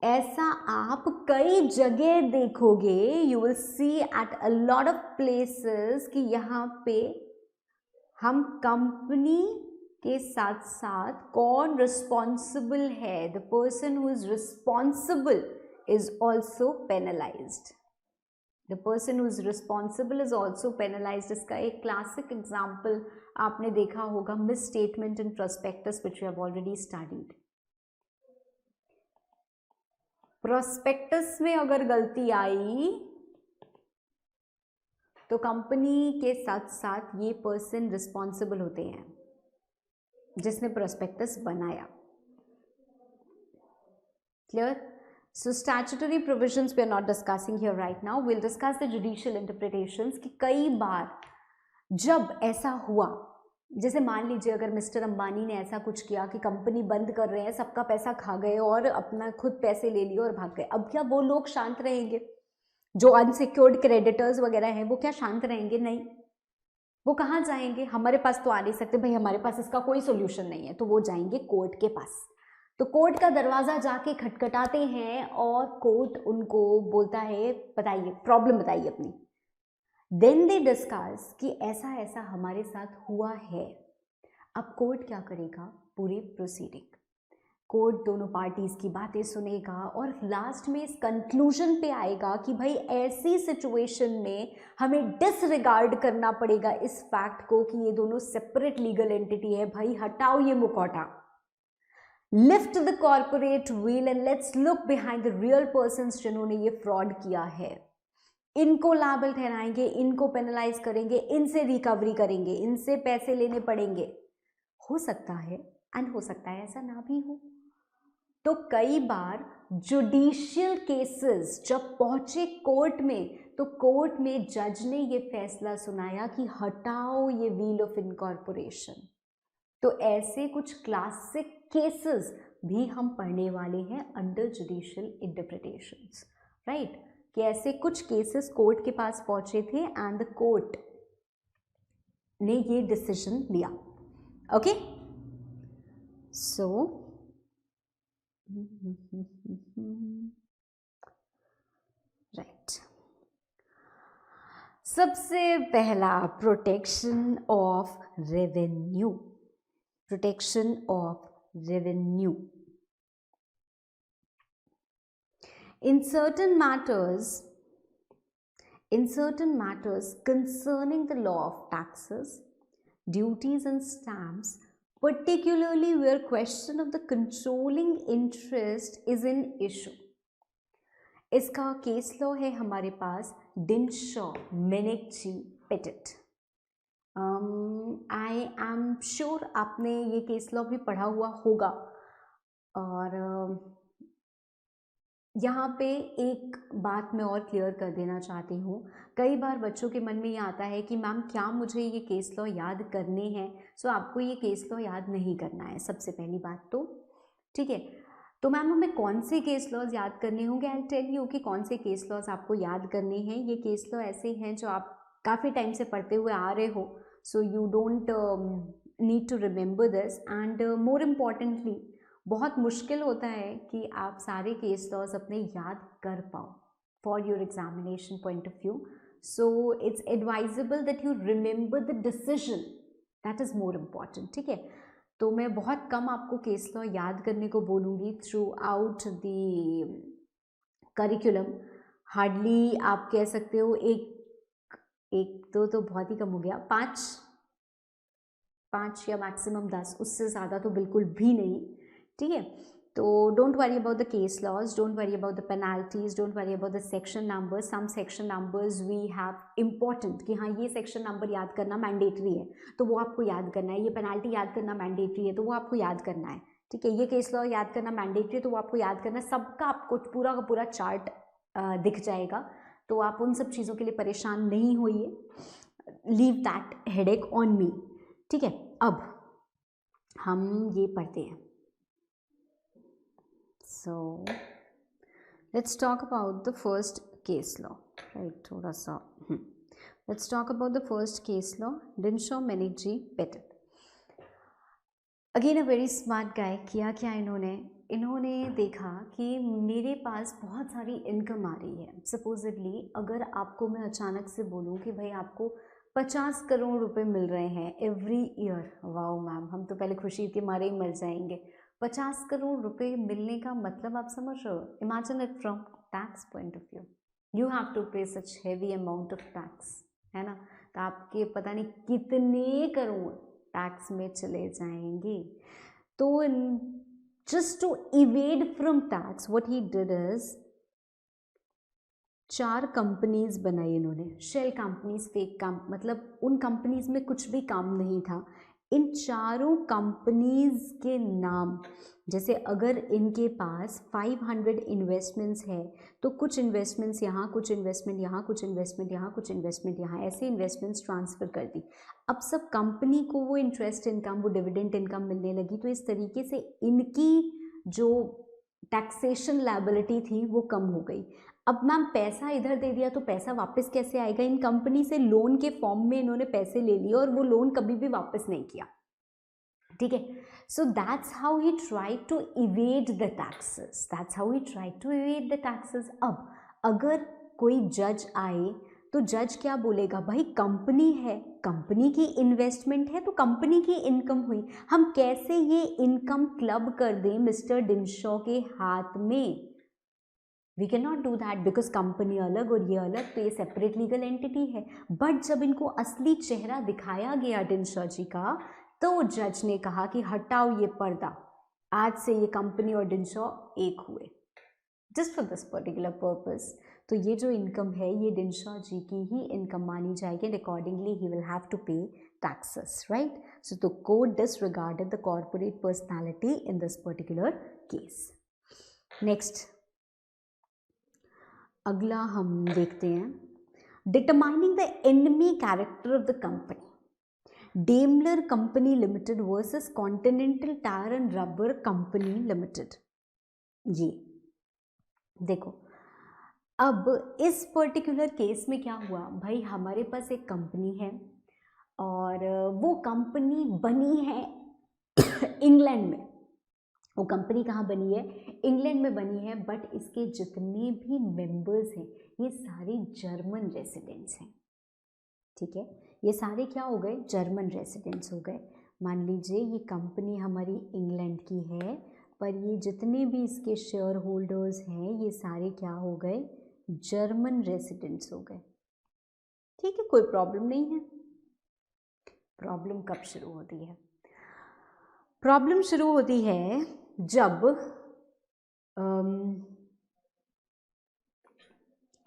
ऐसा आप कई जगह देखोगे, you will see at a lot of places कि यहाँ पे हम कंपनी के साथ साथ कौन रिस्पॉन्सिबल है, the person who is responsible is also penalised, the person who is responsible is also penalised. इसका एक क्लासिक एग्जाम्पल आपने देखा होगा, misstatement in prospectus which we have already studied. Prospectus में अगर गलती आई तो कंपनी के साथ साथ ये पर्सन रिस्पॉन्सिबल होते हैं जिसने प्रोस्पेक्टस बनाया। Clear? So statutory provisions we are not discussing here right now. We'll discuss the judicial interpretations कि कई बार जब ऐसा हुआ, जैसे मान लीजिए अगर मिस्टर अंबानी ने ऐसा कुछ किया कि कंपनी बंद कर रहे हैं, सबका पैसा खा गए और अपना खुद पैसे ले लिए और भाग गए, अब क्या वो लोग शांत रहेंगे? जो अनसिक्योर्ड क्रेडिटर्स वगैरह हैं वो क्या शांत रहेंगे? नहीं, वो कहाँ जाएंगे? हमारे पास तो आ नहीं सकते भाई, हमारे पास इसका कोई सोल्यूशन नहीं है, तो वो जाएंगे कोर्ट के पास। तो कोर्ट का दरवाज़ा जाके खटखटाते हैं और कोर्ट उनको बोलता है बताइए, प्रॉब्लम बताइए अपनी। देन दे डिस्कस कि ऐसा ऐसा हमारे साथ हुआ है। अब कोर्ट क्या करेगा? पूरी प्रोसीडिंग, कोर्ट दोनों पार्टीज की बातें सुनेगा और लास्ट में इस कंक्लूजन पे आएगा कि भाई ऐसी सिचुएशन में हमें डिसरिगार्ड करना पड़ेगा इस फैक्ट को कि ये दोनों सेपरेट लीगल एंटिटी है। भाई हटाओ ये मुखौटा, lift the corporate wheel and let's look behind the real persons जिन्होंने ये फ्रॉड किया है। इनको लायबल ठहराएंगे, इनको पेनलाइज करेंगे, इनसे रिकवरी करेंगे, इनसे पैसे लेने पड़ेंगे। हो सकता है एंड हो सकता है ऐसा ना भी हो। तो कई बार जुडिशियल केसेस जब पहुंचे कोर्ट में, तो कोर्ट में जज ने ये फैसला सुनाया कि हटाओ ये व्हील ऑफ इनकॉर्पोरेशन। तो ऐसे कुछ क्लासिक केसेस भी हम पढ़ने वाले हैं अंडर जुडिशियल इंटरप्रिटेशंस, राइट? कि ऐसे कुछ केसेस कोर्ट के पास पहुंचे थे एंड द कोर्ट ने ये डिसीजन लिया। ओके, सो राइट, सबसे पहला protection of revenue, protection of revenue. In certain matters concerning the law of taxes, duties and stamps, particularly where question of the controlling interest is an issue. इसका case law है हमारे पास Dinshaw Maneckji Petit. I am sure आपने ये case law भी पढ़ा हुआ होगा। और यहाँ पे एक बात मैं और क्लियर कर देना चाहती हूँ, कई बार बच्चों के मन में ये आता है कि मैम क्या मुझे ये केस लॉ याद करने हैं? सो आपको ये केस लॉ याद नहीं करना है, सबसे पहली बात तो, ठीक है। तो मैम हमें कौन से केस लॉज याद करने होंगे? आई टेल यू कि कौन से केस लॉज आपको याद करने हैं। ये केस लॉ ऐसे हैं जो आप काफ़ी टाइम से पढ़ते हुए आ रहे हो, so you don't need to remember this. And more importantly बहुत मुश्किल होता है कि आप सारे केस लॉज अपने याद कर पाओ for your examination point of view. So it's advisable that you remember the decision, that is more important, ठीक है। तो मैं बहुत कम आपको केस लॉ याद करने को बोलूँगी through out the curriculum. Hardly आप कह सकते हो एक दो तो बहुत ही कम हो गया, पाँच या मैक्सिमम 10, उससे ज़्यादा तो बिल्कुल भी नहीं, ठीक है। तो don't worry about the case laws, don't worry about the penalties, don't worry about the section numbers. Some section numbers we have important कि हाँ ये सेक्शन नंबर याद करना मैंडेटरी है तो वो आपको याद करना है, ये पेनाल्टी याद करना मैंडेटरी है तो वो आपको याद करना है, ठीक है। ये केस लॉ याद करना मैंडेटरी है तो वो आपको याद करना है। सबका आपको पूरा का पूरा चार्ट दिख जाएगा, तो आप उन सब चीज़ों के लिए परेशान नहीं होइए। Leave that headache on me, ठीक है। अब हम ये पढ़ते हैं. So let's talk about the first case law, right? थोड़ा सा let's talk about the first case law. Dinshaw, Menigee, Pettit. Again a very smart guy. किया क्या इन्होंने देखा कि मेरे पास बहुत सारी इनकम आ रही है. सपोजिटली अगर आपको मैं अचानक से बोलूँ कि भाई आपको 50 करोड़ रुपए मिल रहे हैं एवरी ईयर. वाओ मैम, हम तो पहले खुशी के मारे ही मर जाएंगे. 50 करोड़ रुपए मिलने का मतलब आप समझ रहे हो. Imagine it from tax point of view. You have to pay such heavy amount of tax, है ना. तो आपके पता नहीं कितने करोड़ टैक्स में चले जाएंगे. तो just to evade from tax what he did is 4 companies बनाई इन्होंने. शेल कंपनीज, फेक काम, मतलब उन कंपनीज में कुछ भी काम नहीं था. इन चारों कंपनीज के नाम, जैसे अगर इनके पास 500 इन्वेस्टमेंट्स है तो कुछ इन्वेस्टमेंट्स यहाँ, कुछ इन्वेस्टमेंट यहाँ, कुछ इन्वेस्टमेंट यहाँ, कुछ इन्वेस्टमेंट यहाँ, ऐसे इन्वेस्टमेंट्स ट्रांसफ़र कर दी. अब सब कंपनी को वो इंटरेस्ट इनकम, वो डिविडेंड इनकम मिलने लगी. तो इस तरीके से इनकी जो टैक्सेशन लायबिलिटी थी वो कम हो गई. अब मैम पैसा इधर दे दिया तो पैसा वापस कैसे आएगा. इन कंपनी से लोन के फॉर्म में इन्होंने पैसे ले लिए और वो लोन कभी भी वापस नहीं किया. ठीक है. So that's how he tried to evade the taxes. That's how he tried to evade the taxes. अब अगर कोई जज आए तो जज क्या बोलेगा, भाई कंपनी है, कंपनी की इन्वेस्टमेंट है तो कंपनी की इनकम हुई. हम कैसे ये इनकम क्लब कर दें मिस्टर डिनशॉ के हाथ में. We can not do that because company अलग और ये अलग, तो ये सेपरेट लीगल एंटिटी है. बट जब इनको असली चेहरा दिखाया गया डिनशॉ जी का, तो जज ने कहा कि हटाओ ये पर्दा, आज से ये कंपनी और डिनशॉ एक हुए, just for this particular purpose. तो ये जो इनकम है ये डिनशॉ जी की ही इनकम मानी जाएगी. Accordingly he will have to pay taxes, right? So the court disregarded the corporate personality in this particular case. Next, अगला हम देखते हैं determining the enemy character of the company. Daimler Company Limited versus Continental Tire and Rubber Company Limited. जी देखो, अब इस particular case में क्या हुआ, भाई हमारे पास एक कंपनी है और वो कंपनी बनी है इंग्लैंड में. वो कंपनी कहाँ बनी है, इंग्लैंड में बनी है. बट इसके जितने भी मेंबर्स हैं ये सारे जर्मन रेसिडेंट्स हैं. ठीक है, ये सारे क्या हो गए, जर्मन रेसिडेंट्स हो गए. मान लीजिए ये कंपनी हमारी इंग्लैंड की है, पर ये जितने भी इसके शेयर होल्डर्स हैं ये सारे क्या हो गए, जर्मन रेसिडेंट्स हो गए. ठीक है, कोई प्रॉब्लम नहीं है. प्रॉब्लम कब शुरू होती है, प्रॉब्लम शुरू होती है जब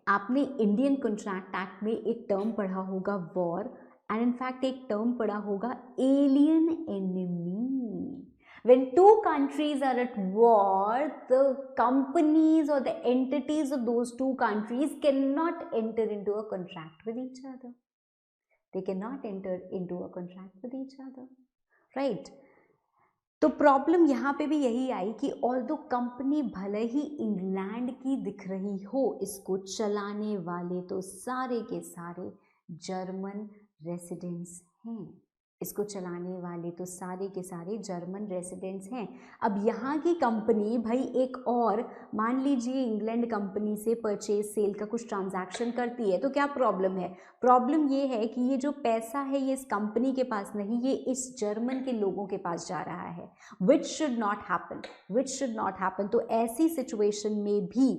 आपने इंडियन कॉन्ट्रैक्ट एक्ट में एक टर्म पढ़ा होगा वॉर, एंड इनफैक्ट एक टर्म पढ़ा होगा alien enemy. When two countries are at war, the companies or the entities of those two countries cannot enter into a contract with each other. They cannot enter into a contract with each other, right? तो problem यहाँ पे भी यही आई कि although company भले ही England की दिख रही हो, इसको चलाने वाले तो सारे के सारे जर्मन रेसिडेंट्स हैं. इसको चलाने वाले तो सारे के सारे जर्मन रेसिडेंट्स हैं. अब यहाँ की कंपनी भाई एक और मान लीजिए इंग्लैंड कंपनी से परचेज सेल का कुछ ट्रांजैक्शन करती है, तो क्या प्रॉब्लम है, प्रॉब्लम ये है कि ये जो पैसा है ये इस कंपनी के पास नहीं, ये इस जर्मन के लोगों के पास जा रहा है. Which should not happen, which should not happen. तो ऐसी सिचुएशन में भी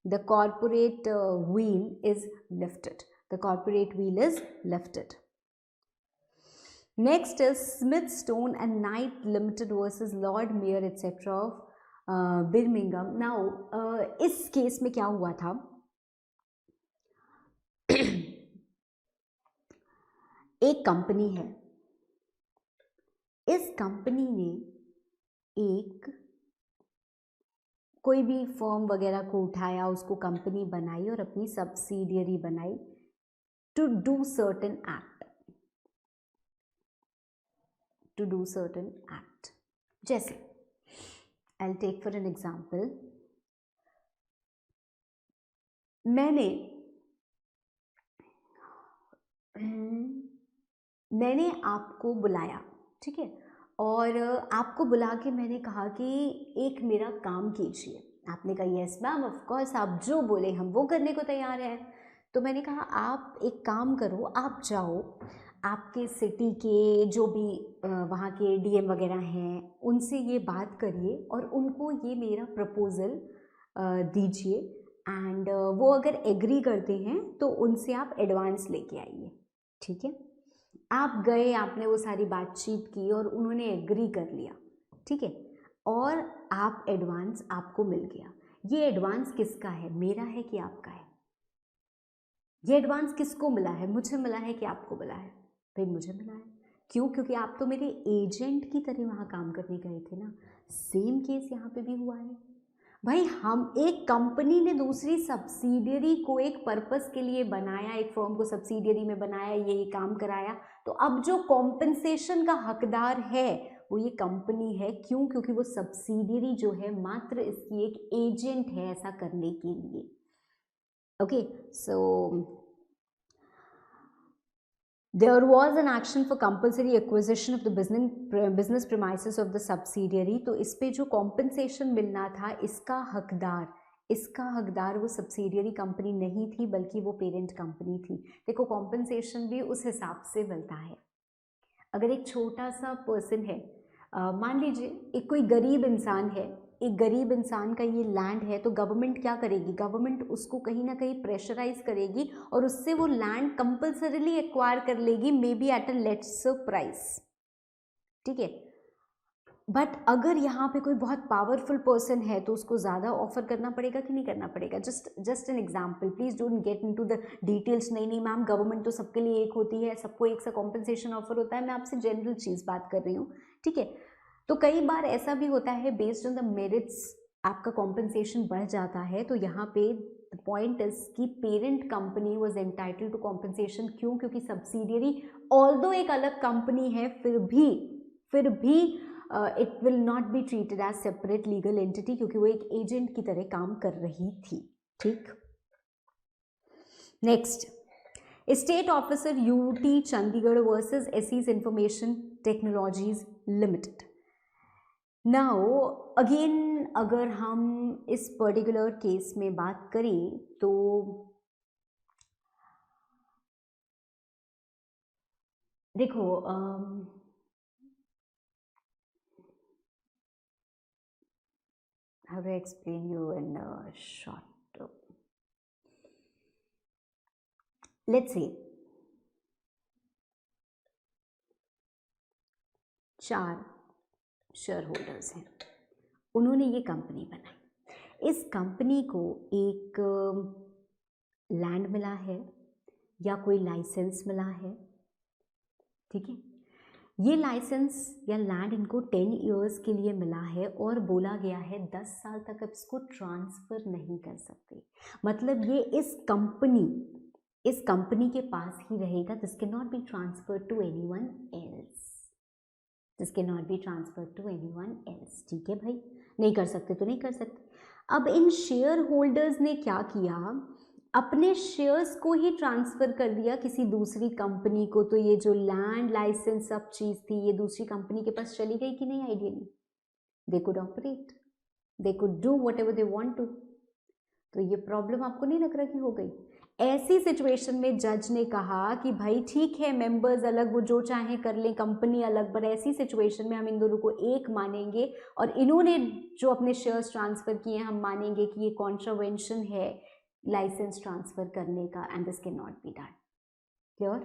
the corporate wheel is lifted, the corporate wheel is lifted. Next is Smith, Stone and Knight Limited versus Lord Mayor etc. of Birmingham. Now इस case में क्या हुआ था, एक कंपनी है, इस कंपनी ने एक कोई भी फर्म वगैरह को उठाया, उसको कंपनी बनाई और अपनी सब्सिडियरी बनाई to do certain act, to do certain act. जैसे I'll take for an example, मैंने आपको बुलाया, ठीक है, और आपको बुला के मैंने कहा कि एक मेरा काम कीजिए। आपने कहा यस मैम, ऑफ कोर्स, आप जो बोले हम वो करने को तैयार हैं। तो मैंने कहा आप एक काम करो, आप जाओ, आपके सिटी के जो भी वहाँ के डीएम वगैरह हैं उनसे ये बात करिए और उनको ये मेरा प्रपोज़ल दीजिए, एंड वो अगर एग्री करते हैं तो उनसे आप एडवांस लेके आइए, ठीक है। आप गए, आपने वो सारी बातचीत की और उन्होंने एग्री कर लिया, ठीक है, और आप एडवांस आपको मिल गया। ये एडवांस किसका है, मेरा है कि आपका है? ये एडवांस किसको मिला है? मुझे मिला है कि आपको मिला है? भाई मुझे मिला है। क्यों? क्योंकि आप तो मेरे एजेंट की तरह वहाँ काम करने गए थे ना। सेम केस यहाँ पे भी हुआ है भाई। हम एक कंपनी ने दूसरी सब्सिडियरी को एक पर्पस के लिए बनाया, एक फर्म को सब्सिडियरी में बनाया, ये काम कराया, तो अब जो कॉम्पेंसेशन का हकदार है वो ये कंपनी है। क्यों? क्योंकि वो सब्सिडियरी जो है मात्र इसकी एक एजेंट है ऐसा करने के लिए। Okay, so there was an action for compulsory acquisition of the business premises of the subsidiary। तो इस पे जो compensation मिलना था इसका हकदार वो सब्सिडियरी कंपनी नहीं थी बल्कि वो पेरेंट कंपनी थी। देखो compensation भी उस हिसाब से मिलता है। अगर एक छोटा सा पर्सन है, मान लीजिए एक कोई गरीब इंसान है, एक गरीब इंसान का ये लैंड है, तो गवर्नमेंट क्या करेगी? गवर्नमेंट उसको कहीं ना कहीं प्रेशराइज करेगी और उससे वो लैंड कंपल्सरीली एक्वायर कर लेगी, may be at a lesser price, ठीक है। बट अगर यहाँ पे कोई बहुत पावरफुल पर्सन है तो उसको ज़्यादा ऑफर करना पड़ेगा कि नहीं करना पड़ेगा? Just an example, please don't get into the details. नहीं मैम, गवर्नमेंट तो सबके लिए एक होती है, सबको एक सा कॉम्पनसेशन ऑफर होता है। मैं आपसे जनरल चीज़ बात कर रही हूँ, ठीक है। तो कई बार ऐसा भी होता है, बेस्ड ऑन द मेरिट्स आपका कॉम्पनसेशन बढ़ जाता है। तो यहाँ पे द पॉइंट इज कि parent company was entitled to compensation. क्यों? क्योंकि सब्सिडियरी ऑल्दो एक अलग कंपनी है, फिर भी it will not be treated as separate legal entity, क्योंकि वो एक एजेंट की तरह काम कर रही थी, ठीक। Next, state officer UT Chandigarh versus ACs information technologies limited. Now again अगर हम इस पर्टिकुलर केस में बात करें तो देखो, how do I explain you in a short? Let's say 4 share holders हैं, उन्होंने ये कंपनी बनाई। इस कंपनी को एक लैंड मिला है या कोई लाइसेंस मिला है, ठीक है। ये लाइसेंस या लैंड इनको 10 इयर्स के लिए मिला है और बोला गया है 10 साल तक अब इसको ट्रांसफ़र नहीं कर सकते। मतलब ये इस कंपनी के पास ही रहेगा। This can not be transferred to anyone else, this can not be transferred to anyone else, ठीक है भाई। नहीं कर सकते तो नहीं कर सकते। अब इन शेयर होल्डर्स ने क्या किया, अपने शेयर्स को ही ट्रांसफ़र कर दिया किसी दूसरी कंपनी को। तो ये जो लैंड लाइसेंस सब चीज़ थी ये दूसरी कंपनी के पास चली गई कि नहीं? Ideally they could operate, they could do whatever they want to. तो ये प्रॉब्लम आपको नहीं लग रहा कि हो गई? ऐसी सिचुएशन में जज ने कहा कि भाई ठीक है, मेंबर्स अलग, वो जो चाहे कर लें, कंपनी अलग, पर ऐसी सिचुएशन में हम इन दोनों को एक मानेंगे और इन्होंने जो अपने शेयर्स ट्रांसफ़र किए हम मानेंगे कि ये कॉन्ट्रावेंशन है लाइसेंस ट्रांसफ़र करने का, and this can not be done. Clear?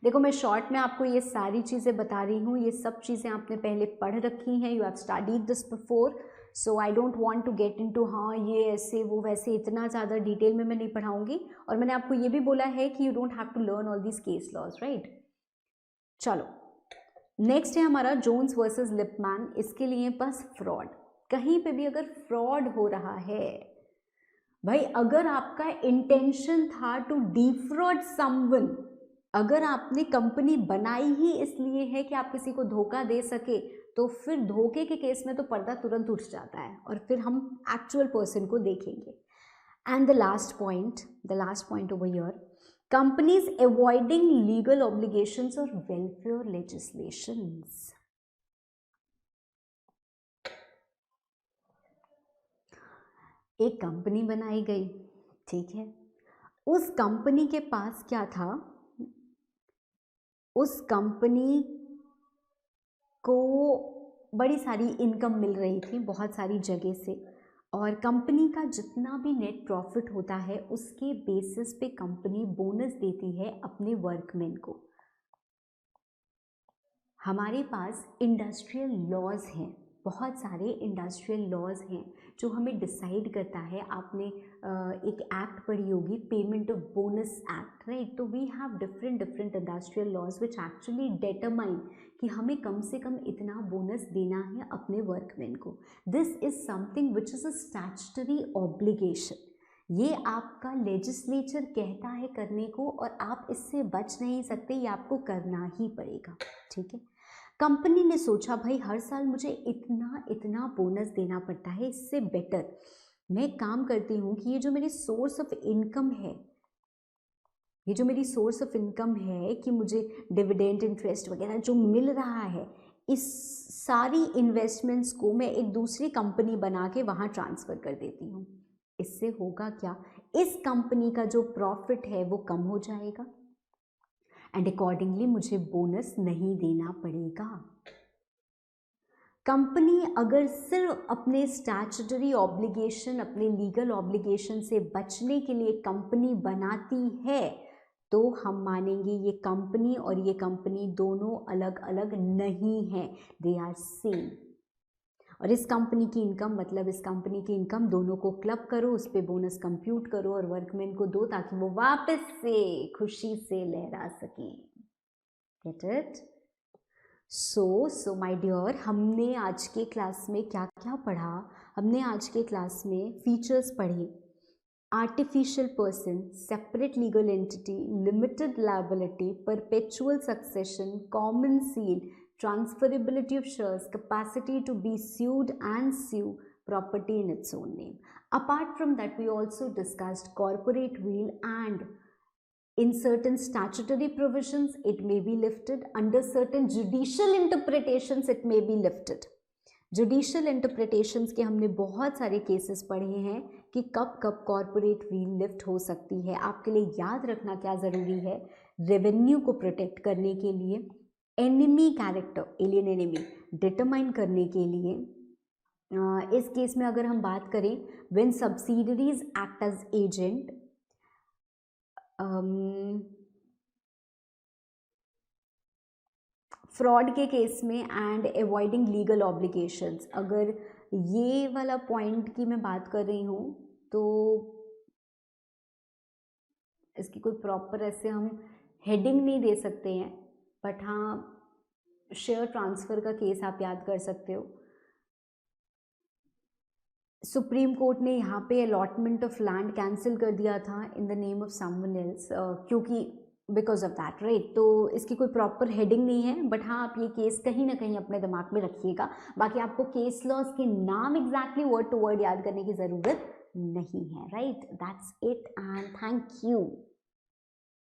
देखो, मैं शॉर्ट में आपको ये सारी चीज़ें बता रही हूँ, ये सब चीज़ें आपने पहले पढ़ रखी हैं, you have studied this before, so I don't want to get into हाँ ये ऐसे वो वैसे, इतना ज़्यादा डिटेल में मैं नहीं पढ़ाऊँगी। और मैंने आपको ये भी बोला है कि you don't have to learn all this case laws, right. चलो नेक्स्ट है हमारा जोन्स वर्सेस लिपमैन। इसके लिए बस फ्रॉड, कहीं पे भी अगर फ्रॉड हो रहा है भाई, अगर आपका इंटेंशन था टू डिफ्रॉड समवन, अगर आपने कंपनी बनाई ही इसलिए है कि आप किसी को धोखा दे सके, तो फिर धोखे के केस में तो पर्दा तुरंत उठ जाता है और फिर हम एक्चुअल पर्सन को देखेंगे. And the last point over here, companies avoiding legal obligations और वेलफेयर लेजिस्लेशंस. एक कंपनी बनाई गई, ठीक है. उस कंपनी के पास क्या था? उस कंपनी को बड़ी सारी इनकम मिल रही थी बहुत सारी जगह से, और कंपनी का जितना भी नेट प्रॉफिट होता है उसके बेसिस पे कंपनी बोनस देती है अपने वर्कमैन को. हमारे पास इंडस्ट्रियल लॉज हैं, बहुत सारे इंडस्ट्रियल लॉज हैं जो हमें डिसाइड करता है. आपने एक एक्ट पढ़ी होगी, payment of bonus act, right? तो we have different industrial laws which actually determine कि हमें कम से कम इतना बोनस देना है अपने वर्कमैन को. This is something which is a statutory obligation. ये आपका लेजिस्लेचर कहता है करने को और आप इससे बच नहीं सकते, ये आपको करना ही पड़ेगा, ठीक है. कंपनी ने सोचा भाई हर साल मुझे इतना बोनस देना पड़ता है, इससे बेटर मैं काम करती हूँ कि ये जो मेरी सोर्स ऑफ इनकम है, कि मुझे डिविडेंड इंटरेस्ट वगैरह जो मिल रहा है, इस सारी इन्वेस्टमेंट्स को मैं एक दूसरी कंपनी बना के वहाँ ट्रांसफ़र कर देती हूँ. इससे होगा क्या? इस कंपनी का जो प्रॉफिट है वो कम हो जाएगा एंड अकॉर्डिंगली मुझे बोनस नहीं देना पड़ेगा. कंपनी अगर सिर्फ अपने स्टैट्यूटरी ऑब्लिगेशन, अपने लीगल ऑब्लिगेशन से बचने के लिए कंपनी बनाती है, तो हम मानेंगे ये कंपनी और ये कंपनी दोनों अलग अलग नहीं हैं, दे आर सेम. और इस कंपनी की इनकम मतलब इस कंपनी की इनकम दोनों को क्लब करो, उस पर बोनस कंप्यूट करो और वर्कमैन को दो ताकि वो वापस से खुशी से लहरा सकें. Get it? So my dear, हमने आज के क्लास में क्या क्या पढ़ा? हमने आज के क्लास में फीचर्स पढ़े. Artificial person, separate legal entity, limited liability, perpetual succession, common seal, transferability of shares, capacity to be sued and sue, property in its own name. Apart from that, we also discussed corporate will, and in certain statutory provisions it may be lifted, under certain judicial interpretations it may be lifted. Judicial interpretations के हमने बहुत सारे cases पढ़े हैं कि कब कब corporate wheel lift हो सकती है. आपके लिए याद रखना क्या ज़रूरी है, रेवेन्यू को प्रोटेक्ट करने के लिए, enemy character, alien enemy determine करने के लिए. इस केस में अगर हम बात करें, when subsidiaries act as agent, fraud के केस में, एंड अवॉइडिंग लीगल ऑब्लिगेशंस. अगर ये वाला पॉइंट की मैं बात कर रही हूँ तो इसकी कोई प्रॉपर ऐसे हम हेडिंग नहीं दे सकते हैं, बट हाँ शेयर ट्रांसफ़र का केस आप याद कर सकते हो. सुप्रीम कोर्ट ने यहाँ पे अलॉटमेंट ऑफ लैंड कैंसिल कर दिया था in the name of someone else, क्योंकि बिकॉज ऑफ दैट, राइट. तो इसकी कोई प्रॉपर हेडिंग नहीं है, बट हाँ आप ये केस कहीं ना कहीं अपने दिमाग में रखिएगा. बाकी आपको केस लॉज के नाम एग्जैक्टली वर्ड टू वर्ड याद करने की ज़रूरत नहीं है, right. That's it and thank you.